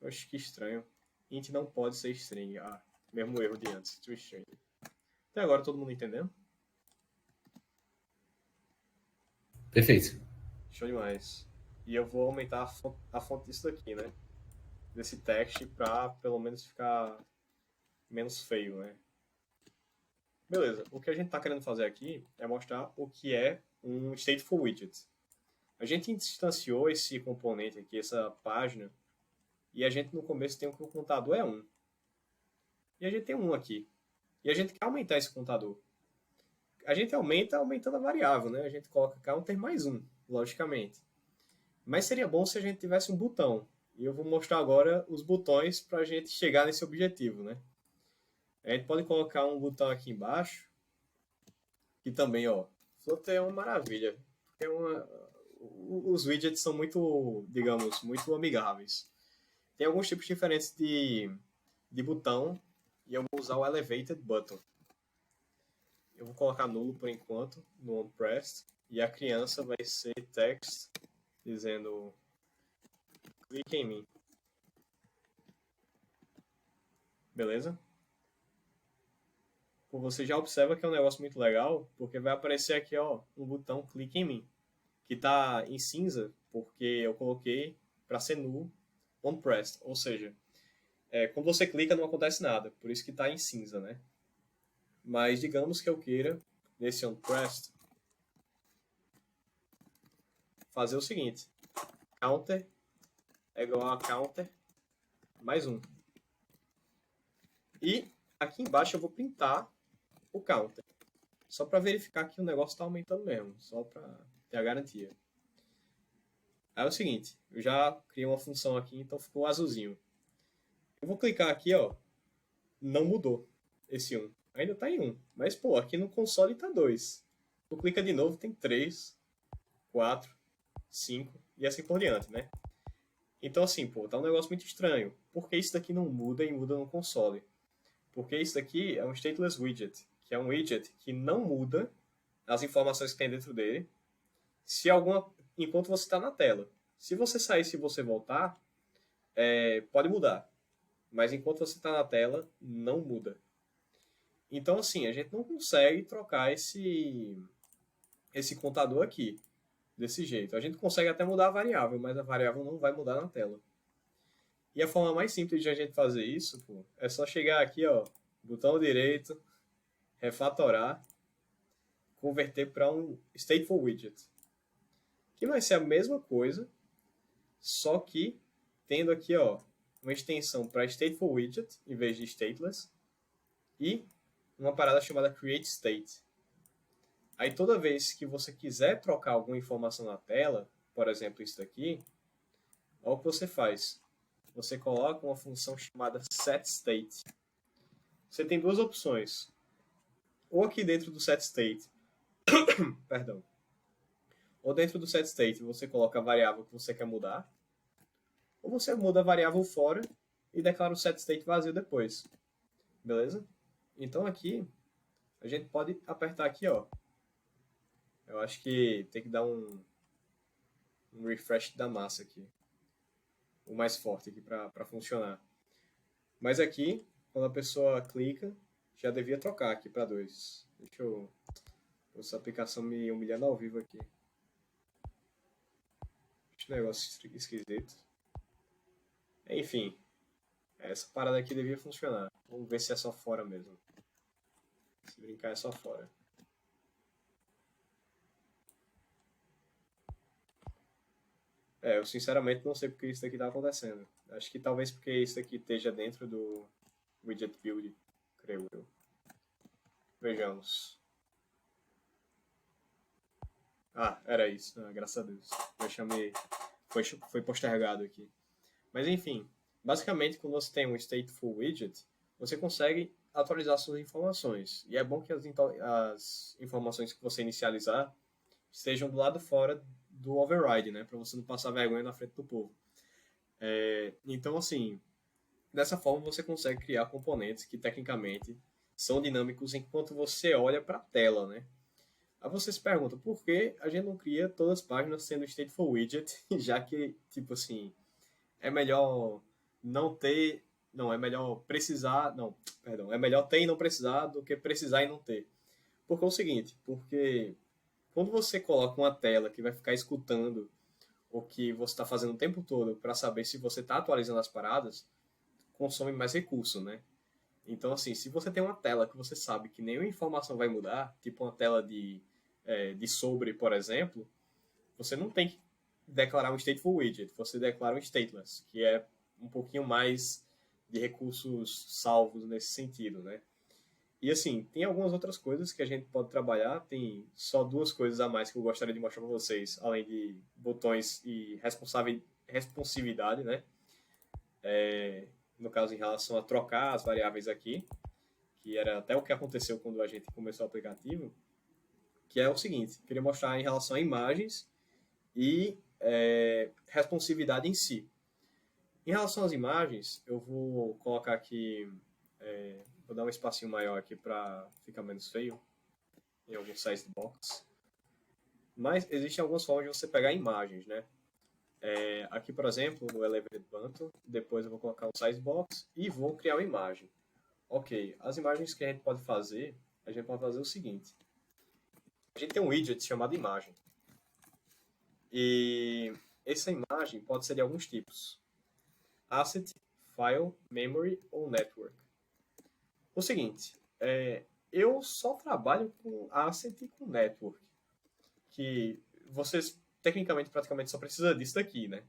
Eu acho que estranho. Int não pode ser string. Ah, mesmo erro de antes. To string. Até agora todo mundo entendendo? Perfeito. Show demais. E eu vou aumentar a fonte disso daqui, né? Desse text para pelo menos ficar menos feio, né? Beleza. O que a gente está querendo fazer aqui é mostrar o que é um stateful widget. A gente instanciou esse componente aqui, essa página, e a gente no começo tem que o contador é 1. E a gente tem 1 aqui. E a gente quer aumentar esse contador. A gente aumenta aumentando a variável, né? A gente coloca counter mais 1, logicamente. Mas seria bom se a gente tivesse um botão. E eu vou mostrar agora os botões para a gente chegar nesse objetivo, né? A gente pode colocar um botão aqui embaixo, que também, ó, Flutter é uma maravilha. Os widgets são muito, digamos, muito amigáveis. Tem alguns tipos diferentes de botão, e eu vou usar o Elevated Button. Eu vou colocar nulo por enquanto, no onPressed, e a criança vai ser text, dizendo clique em mim. Beleza? Você já observa que é um negócio muito legal, porque vai aparecer aqui, ó, um botão clique em mim, que está em cinza, porque eu coloquei para ser null onPressed, ou seja, quando você clica não acontece nada, por isso que está em cinza, né? Mas digamos que eu queira, nesse onPressed, fazer o seguinte, counter é igual a counter mais 1. E aqui embaixo eu vou printar o counter, só para verificar que o negócio está aumentando mesmo, só para ter a garantia. Aí é o seguinte, eu já criei uma função aqui, então ficou azulzinho. Eu vou clicar aqui, ó, não mudou esse 1. Ainda está em 1, mas pô, aqui no console está 2. Tu clica de novo, tem 3, 4, 5 e assim por diante, né? Então assim, pô, tá um negócio muito estranho. Por que isso daqui não muda e muda no console? Porque isso daqui é um stateless widget, que é um widget que não muda as informações que tem dentro dele enquanto você está na tela. Se você sair, se você voltar, pode mudar. Mas enquanto você está na tela, não muda. Então, assim, a gente não consegue trocar esse contador aqui, desse jeito. A gente consegue até mudar a variável, mas a variável não vai mudar na tela. E a forma mais simples de a gente fazer isso, pô, é só chegar aqui, ó, botão direito, refatorar, converter para um stateful widget. Que vai ser a mesma coisa, só que tendo aqui, ó, uma extensão para stateful widget em vez de stateless e uma parada chamada create state. Aí toda vez que você quiser trocar alguma informação na tela, por exemplo, isso daqui, olha o que você faz. Você coloca uma função chamada setState. Você tem duas opções. Ou aqui dentro do setState, perdão. Ou dentro do setState você coloca a variável que você quer mudar, ou você muda a variável fora e declara o setState vazio depois. Beleza? Então aqui a gente pode apertar aqui, ó. Eu acho que tem que dar um refresh da massa aqui. O mais forte aqui para funcionar. Mas aqui, quando a pessoa clica, já devia trocar aqui para 2. Deixa eu... Essa aplicação me humilhando ao vivo aqui. Que negócio esquisito. Enfim. Essa parada aqui devia funcionar. Vamos ver se é só fora mesmo. Se brincar é só fora. Eu sinceramente não sei porque isso daqui está acontecendo. Acho que talvez porque isso aqui esteja dentro do widget build, creio eu. Vejamos. Era isso. Graças a Deus. Eu chamei... Foi postergado aqui. Mas enfim, basicamente quando você tem um stateful widget, você consegue atualizar suas informações. E é bom que as informações que você inicializar estejam do lado fora do override, né? Para você não passar vergonha na frente do povo. Então, assim, dessa forma você consegue criar componentes que tecnicamente são dinâmicos enquanto você olha para a tela, né? Aí você se pergunta, por que a gente não cria todas as páginas sendo stateful widget, já que, tipo assim, é melhor não ter... Não, é melhor precisar... Não, perdão. É melhor ter e não precisar do que precisar e não ter. Porque é o seguinte, porque quando você coloca uma tela que vai ficar escutando o que você está fazendo o tempo todo para saber se você está atualizando as paradas, consome mais recurso, né? Então, assim, se você tem uma tela que você sabe que nenhuma informação vai mudar, tipo uma tela de sobre, por exemplo, você não tem que declarar um stateful widget, você declara um stateless, que é um pouquinho mais de recursos salvos nesse sentido, né? E assim, tem algumas outras coisas que a gente pode trabalhar, tem só 2 coisas a mais que eu gostaria de mostrar para vocês, além de botões e responsividade, né? No caso, em relação a trocar as variáveis aqui, que era até o que aconteceu quando a gente começou o aplicativo, que é o seguinte, queria mostrar em relação a imagens e responsividade em si. Em relação às imagens, eu vou colocar aqui, vou dar um espacinho maior aqui para ficar menos feio, em algum size box. Mas existem algumas formas de você pegar imagens, né? Aqui, por exemplo, no Elevated Button, depois eu vou colocar um size box e vou criar uma imagem. Ok, as imagens que a gente pode fazer o seguinte. A gente tem um widget chamado imagem. E essa imagem pode ser de alguns tipos. Asset, File, Memory ou Network. O seguinte, eu só trabalho com Asset e com Network. Que vocês, tecnicamente, praticamente só precisa disso daqui, né?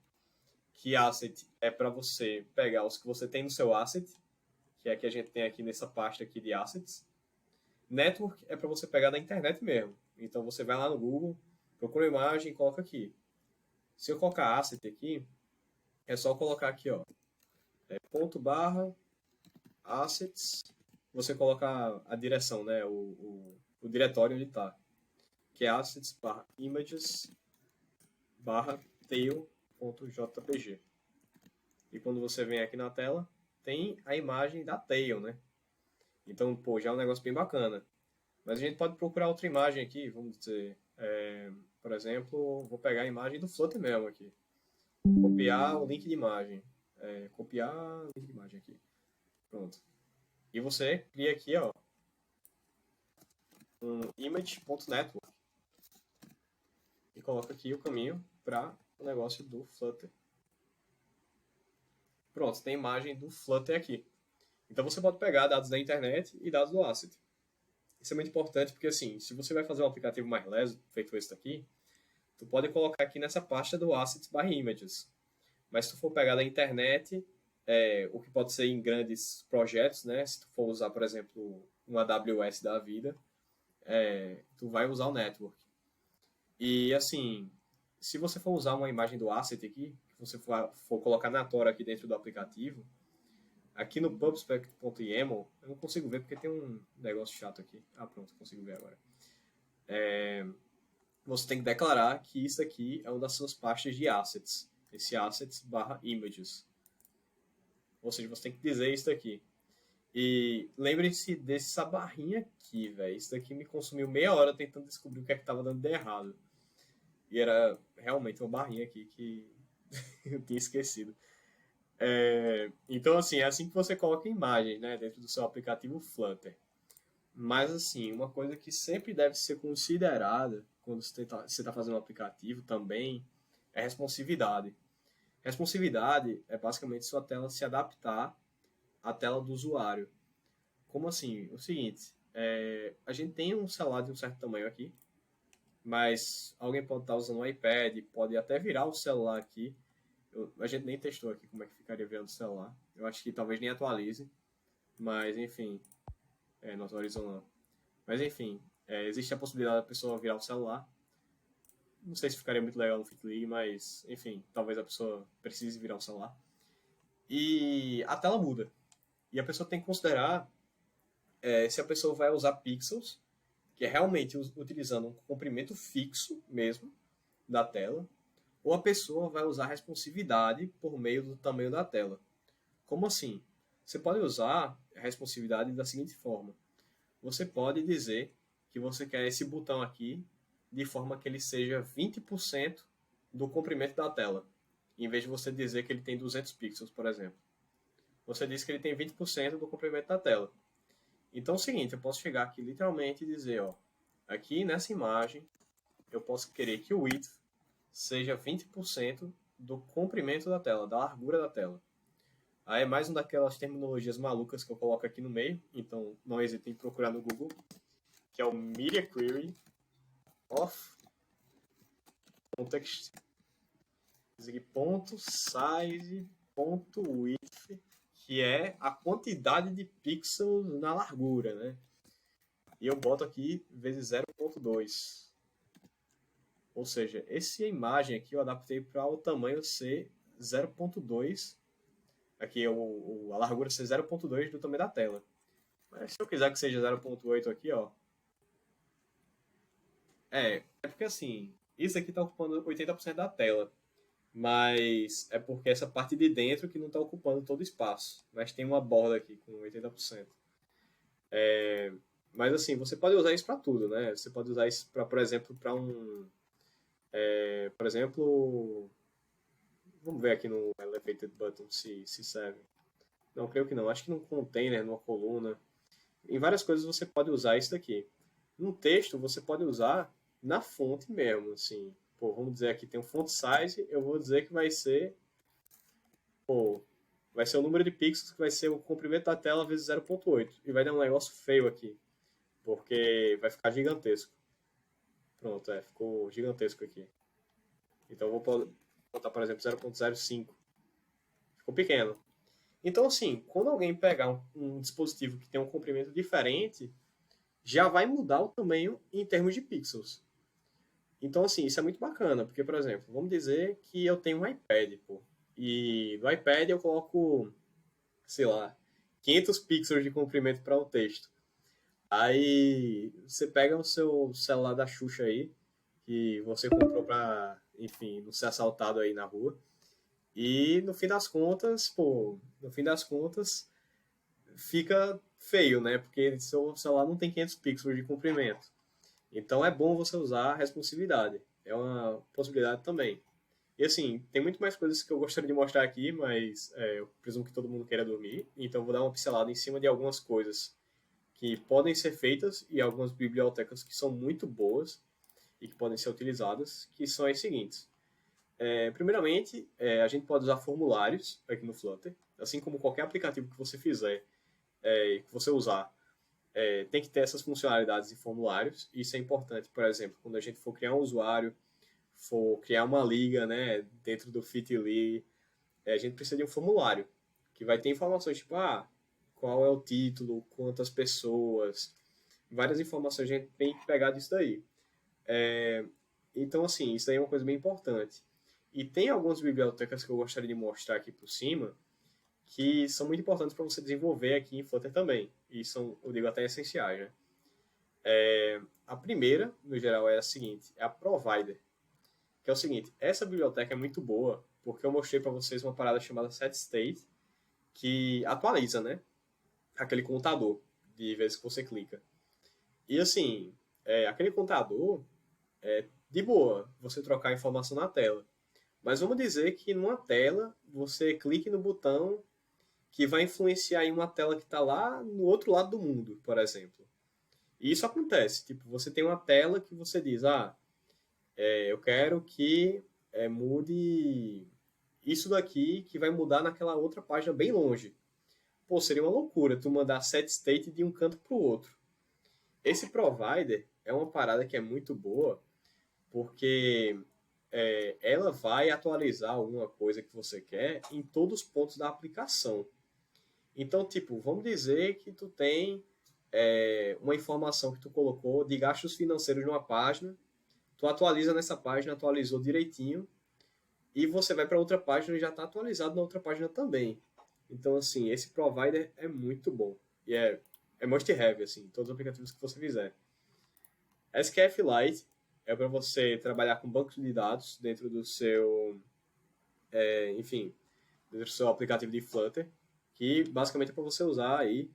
Que Asset é para você pegar os que você tem no seu Asset, que é que a gente tem aqui nessa pasta aqui de Assets. Network é para você pegar da internet mesmo. Então você vai lá no Google, procura uma imagem e coloca aqui. Se eu colocar asset aqui, é só colocar aqui, ó, ponto barra assets, você coloca a direção, né, o diretório onde está, que é assets barra images barra tail.jpg. E quando você vem aqui na tela, tem a imagem da tail, né? Então, pô, já é um negócio bem bacana. Mas a gente pode procurar outra imagem aqui, vamos dizer, por exemplo, vou pegar a imagem do Flutter mesmo aqui. Copiar o link de imagem. Copiar o link de imagem aqui. Pronto. E você cria aqui, ó, um image.network. E coloca aqui o caminho para o negócio do Flutter. Pronto, tem a imagem do Flutter aqui. Então você pode pegar dados da internet e dados do Asset. Isso é muito importante porque, assim, se você vai fazer um aplicativo mais leso, feito esse daqui, tu pode colocar aqui nessa pasta do Assets/Images. Mas se tu for pegar da internet, o que pode ser em grandes projetos, né? Se tu for usar, por exemplo, um AWS da vida, tu vai usar o Network. E, assim, se você for usar uma imagem do Asset aqui, que você for colocar na Tora aqui dentro do aplicativo, aqui no pubspec.yaml, eu não consigo ver porque tem um negócio chato aqui. Pronto, consigo ver agora. Você tem que declarar que isso aqui é uma das suas pastas de assets. Esse assets/images. Ou seja, você tem que dizer isso aqui. E lembrem-se dessa barrinha aqui, velho. Isso daqui me consumiu meia hora tentando descobrir o que é que tava dando de errado. E era realmente uma barrinha aqui que eu tinha esquecido. Então, assim, é assim que você coloca imagens, né, dentro do seu aplicativo Flutter. Mas, assim, uma coisa que sempre deve ser considerada quando você está fazendo um aplicativo também é responsividade. Responsividade é basicamente sua tela se adaptar à tela do usuário. Como assim? O seguinte, a gente tem um celular de um certo tamanho aqui, mas alguém pode estar usando um iPad, pode até virar o celular aqui. A gente nem testou aqui como é que ficaria virando o celular. Eu acho que talvez nem atualize, mas enfim, não atualizou não. Mas enfim, existe a possibilidade da pessoa virar o celular. Não sei se ficaria muito legal no FitLeague, mas enfim, talvez a pessoa precise virar o celular. E a tela muda. E a pessoa tem que considerar se a pessoa vai usar pixels, que é realmente utilizando um comprimento fixo mesmo da tela, ou a pessoa vai usar responsividade por meio do tamanho da tela. Como assim? Você pode usar a responsividade da seguinte forma. Você pode dizer que você quer esse botão aqui de forma que ele seja 20% do comprimento da tela, em vez de você dizer que ele tem 200 pixels, por exemplo. Você diz que ele tem 20% do comprimento da tela. Então é o seguinte, eu posso chegar aqui literalmente e dizer, ó, aqui nessa imagem, eu posso querer que o width seja 20% do comprimento da tela, da largura da tela. Aí é mais uma daquelas terminologias malucas que eu coloco aqui no meio, então não hesitem em procurar no Google, que é o Media Query of Context, ponto size, ponto width, que é a quantidade de pixels na largura, né? E eu boto aqui vezes 0.2. Ou seja, essa imagem aqui eu adaptei para o tamanho ser 0.2. Aqui a largura ser 0.2 do tamanho da tela. Mas se eu quiser que seja 0.8 aqui, ó. É porque assim, isso aqui está ocupando 80% da tela. Mas é porque essa parte de dentro que não está ocupando todo o espaço. Mas tem uma borda aqui com 80%. Mas assim, você pode usar isso para tudo, né? Você pode usar isso para, por exemplo, para um... por exemplo... Vamos ver aqui no Elevated Button se serve. Não, creio que não. Acho que num container, numa coluna. Em várias coisas você pode usar isso daqui. No texto, você pode usar na fonte mesmo, assim. Pô, vamos dizer aqui, tem um font size, eu vou dizer que vai ser... Pô, vai ser o número de pixels que vai ser o comprimento da tela vezes 0.8. E vai dar um negócio feio aqui. Porque vai ficar gigantesco. Pronto, ficou gigantesco aqui. Então eu vou botar, por exemplo, 0.05. Ficou pequeno. Então, assim, quando alguém pegar um dispositivo que tem um comprimento diferente, já vai mudar o tamanho em termos de pixels. Então, assim, isso é muito bacana, porque, por exemplo, vamos dizer que eu tenho um iPad, pô, e no iPad eu coloco, sei lá, 500 pixels de comprimento para o texto. Aí você pega o seu celular da Xuxa aí, que você comprou para, enfim, não ser assaltado aí na rua, e no fim das contas, fica feio, né? Porque seu celular não tem 500 pixels de comprimento. Então é bom você usar a responsividade. É uma possibilidade também. E assim, tem muito mais coisas que eu gostaria de mostrar aqui, mas eu presumo que todo mundo queira dormir. Então vou dar uma pincelada em cima de algumas coisas que podem ser feitas e algumas bibliotecas que são muito boas e que podem ser utilizadas, que são as seguintes. Primeiramente, a gente pode usar formulários aqui no Flutter, assim como qualquer aplicativo que você fizer, que você usar, tem que ter essas funcionalidades de formulários. Isso é importante, por exemplo, quando a gente for criar um usuário, for criar uma liga, né, dentro do FitLeague, a gente precisa de um formulário que vai ter informações tipo, qual é o título, quantas pessoas, várias informações a gente tem que pegar disso daí. Então, assim, isso aí é uma coisa bem importante. E tem algumas bibliotecas que eu gostaria de mostrar aqui por cima, que são muito importantes para você desenvolver aqui em Flutter também. E são, eu digo, até essenciais, né? A primeira, no geral, é a seguinte, é a Provider. Que é o seguinte, essa biblioteca é muito boa, porque eu mostrei para vocês uma parada chamada SetState, que atualiza, né? aquele contador de vezes que você clica. E assim, aquele contador é de boa você trocar informação na tela. Mas vamos dizer que numa tela você clique no botão que vai influenciar em uma tela que está lá no outro lado do mundo, por exemplo. E isso acontece. Tipo, você tem uma tela que você diz, eu quero que mude isso daqui, que vai mudar naquela outra página bem longe. Pô, seria uma loucura tu mandar set state de um canto para o outro. Esse provider é uma parada que é muito boa, porque ela vai atualizar alguma coisa que você quer em todos os pontos da aplicação. Então, tipo, vamos dizer que tu tem uma informação que tu colocou de gastos financeiros numa página, tu atualiza nessa página, atualizou direitinho, e você vai para outra página e já está atualizado na outra página também. Então, assim, esse provider é muito bom. E é must have, assim, todos os aplicativos que você fizer. SQF-Lite é para você trabalhar com bancos de dados dentro do seu, dentro do seu aplicativo de Flutter, que basicamente é para você usar aí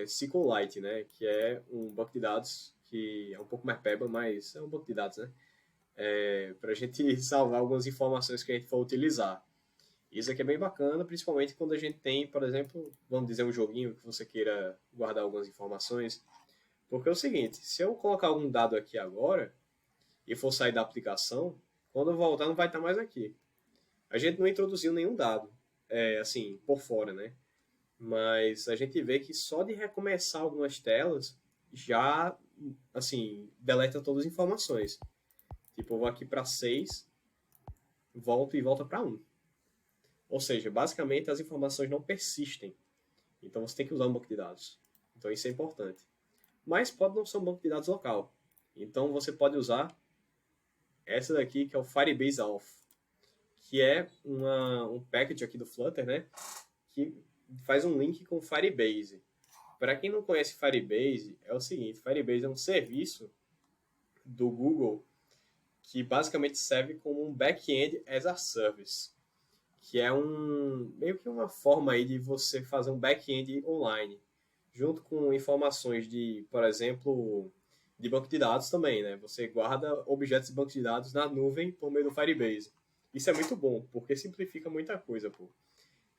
SQLite, né? Que é um banco de dados que é um pouco mais peba, mas é um banco de dados, né? Para a gente salvar algumas informações que a gente for utilizar. Isso aqui é bem bacana, principalmente quando a gente tem, por exemplo, vamos dizer um joguinho que você queira guardar algumas informações. Porque é o seguinte, se eu colocar algum dado aqui agora e for sair da aplicação, quando eu voltar não vai estar mais aqui. A gente não introduziu nenhum dado, assim, por fora, né? Mas a gente vê que só de recomeçar algumas telas já, assim, deleta todas as informações. Tipo, eu vou aqui para 6, volto e volta para 1. Ou seja, basicamente as informações não persistem. Então você tem que usar um banco de dados. Então isso é importante. Mas pode não ser um banco de dados local. Então você pode usar essa daqui que é o Firebase Auth, que é um package aqui do Flutter, né? Que faz um link com Firebase. Para quem não conhece Firebase, é o seguinte, Firebase é um serviço do Google que basicamente serve como um back-end as a service, que é meio que uma forma aí de você fazer um back-end online, junto com informações de, por exemplo, de banco de dados também, né? Você guarda objetos de banco de dados na nuvem por meio do Firebase. Isso é muito bom, porque simplifica muita coisa, pô.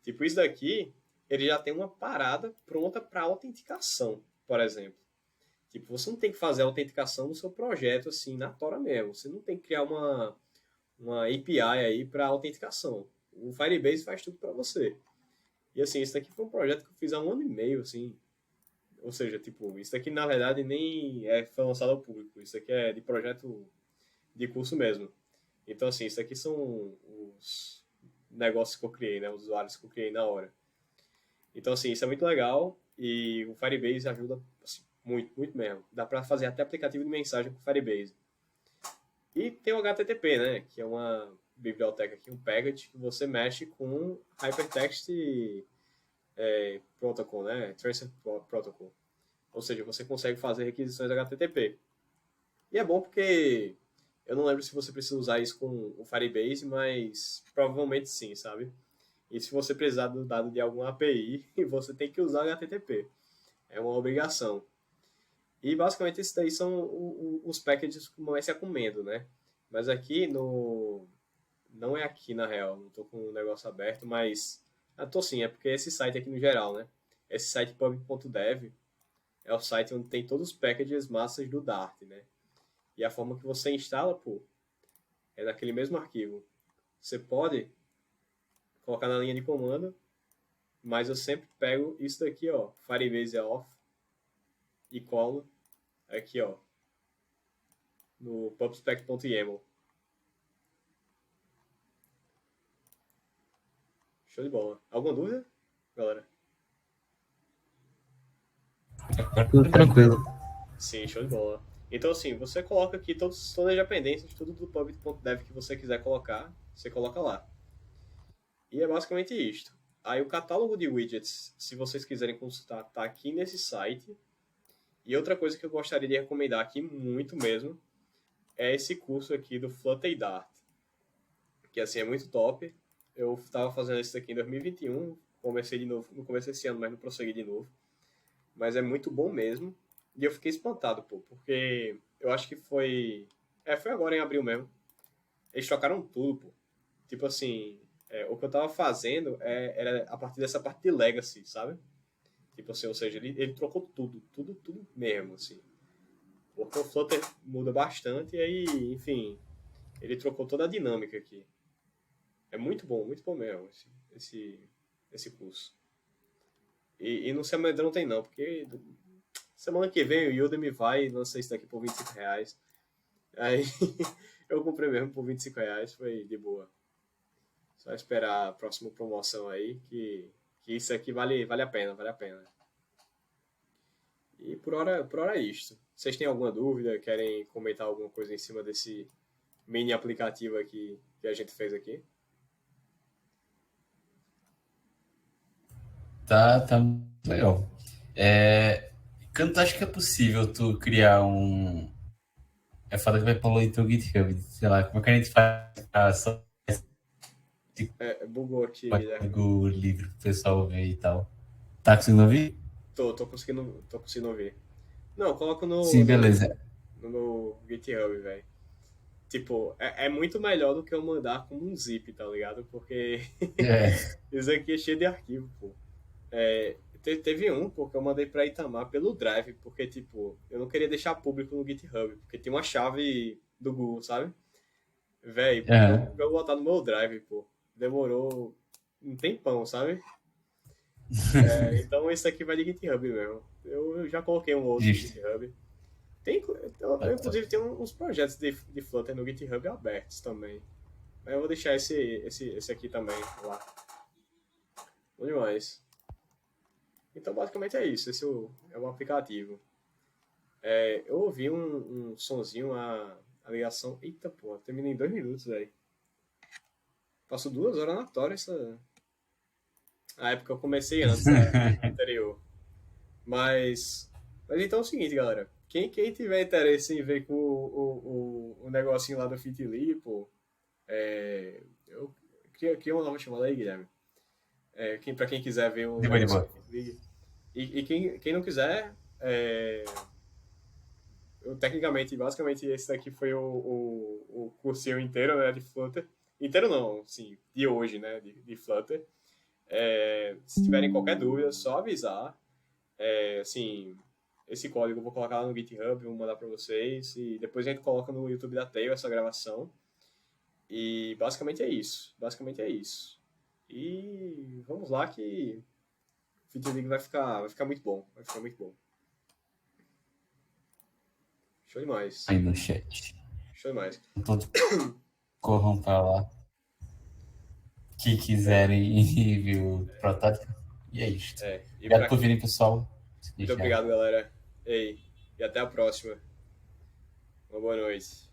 Tipo, isso daqui, ele já tem uma parada pronta para autenticação, por exemplo. Tipo, você não tem que fazer a autenticação no seu projeto, assim, na tora mesmo. Você não tem que criar uma API aí para autenticação. O Firebase faz tudo para você. E, assim, isso daqui foi um projeto que eu fiz há 1 ano e meio, assim. Ou seja, tipo, isso daqui, na verdade, nem foi lançado ao público. Isso daqui é de projeto de curso mesmo. Então, assim, isso aqui são os negócios que eu criei, né? Os usuários que eu criei na hora. Então, assim, isso é muito legal e o Firebase ajuda assim, muito, muito mesmo. Dá para fazer até aplicativo de mensagem com o Firebase. E tem o HTTP, né? Que é uma biblioteca aqui, um package que você mexe com Hypertext Protocol, né? Transfer Protocol. Ou seja, você consegue fazer requisições HTTP. E é bom porque eu não lembro se você precisa usar isso com o Firebase, mas provavelmente sim, sabe? E se você precisar do dado de alguma API, você tem que usar HTTP. É uma obrigação. E basicamente esses daí são os packages que mais se recomendo, né? Mas aqui não é aqui na real, não estou com o negócio aberto, mas tô sim, é porque esse site aqui no geral, né? Esse site pub.dev é o site onde tem todos os packages massas do Dart, né? E a forma que você instala, pô, é naquele mesmo arquivo. Você pode colocar na linha de comando, mas eu sempre pego isso daqui, ó, Firebase Auth, e colo aqui, ó, no pubspec.yaml. Show de bola. Alguma dúvida, galera? Tudo tranquilo. Sim, show de bola. Então, assim, você coloca aqui todas as dependências, tudo do pub.dev que você quiser colocar, você coloca lá. E é basicamente isto. Aí o catálogo de widgets, se vocês quiserem consultar, tá aqui nesse site. E outra coisa que eu gostaria de recomendar aqui, muito mesmo, é esse curso aqui do Flutter e Dart. Que, assim, é muito top. Eu estava fazendo isso aqui em 2021, comecei de novo, não comecei esse ano, mas não prossegui de novo. mas é muito bom mesmo. E eu fiquei espantado, pô, porque eu acho que foi... foi agora em abril mesmo. Eles trocaram tudo, pô. Tipo assim, o que eu tava fazendo era a partir dessa parte de Legacy, sabe? Tipo assim, ou seja, ele trocou tudo mesmo, assim. Porque o Flutter muda bastante e aí, enfim, ele trocou toda a dinâmica aqui. É muito bom mesmo esse curso. E não se amedrontem não, porque semana que vem o Udemy vai e lança isso daqui por R$25. Aí eu comprei mesmo por R$25, foi de boa. Só esperar a próxima promoção aí, que isso aqui vale a pena, vale a pena. E por hora é isto. Vocês têm alguma dúvida? Querem comentar alguma coisa em cima desse mini aplicativo aqui que a gente fez aqui? Tá legal. Canto, acho que é possível tu criar um... É foda que vai poluir teu GitHub. Sei lá, como é que a gente faz só Bugou aqui, código livre pro pessoal ver e tal. Tá conseguindo ouvir? Tô conseguindo ouvir. Não, coloco Sim, beleza. no meu GitHub, velho. Tipo, é muito melhor do que eu mandar como um zip, tá ligado? Porque isso aqui é cheio de arquivo, pô. Teve um, pô, que eu mandei pra Itamar pelo Drive, porque, tipo, eu não queria deixar público no GitHub, porque tem uma chave do Google, sabe? Véi, pra eu botar no meu Drive, pô, demorou um tempão, sabe? Então esse aqui vai de GitHub mesmo. Eu já coloquei um outro no GitHub. Eu, inclusive, tenho uns projetos de Flutter no GitHub abertos também. Mas eu vou deixar esse aqui também lá. Bom demais. Então, basicamente é isso. Esse é o aplicativo. Eu ouvi um sonzinho, a ligação... Eita, pô, terminei em 2 minutos, velho. Passou 2 horas na tora essa... A época eu comecei antes, anterior. Mas então é o seguinte, galera. Quem tiver interesse em ver com o negocinho lá do Fitly, pô, eu criei uma nova chamada aí, Guilherme. Pra quem quiser ver o negocinho do Fitly. E quem não quiser, tecnicamente, basicamente, esse daqui foi o cursinho inteiro, né, de Flutter. Inteiro não, sim, de hoje, né, de Flutter. Se tiverem qualquer dúvida, só avisar. Assim, esse código eu vou colocar lá no GitHub, vou mandar para vocês e depois a gente coloca no YouTube da Tail essa gravação. E basicamente é isso. E vamos lá que o Fitly vai ficar muito bom. Vai ficar muito bom. Show demais. Aí no chat. Show demais. Todos corram pra lá. Que quiserem ver o protótipo. E é isso. Obrigado por virem, pessoal. Muito obrigado, galera. E até a próxima. Uma boa noite.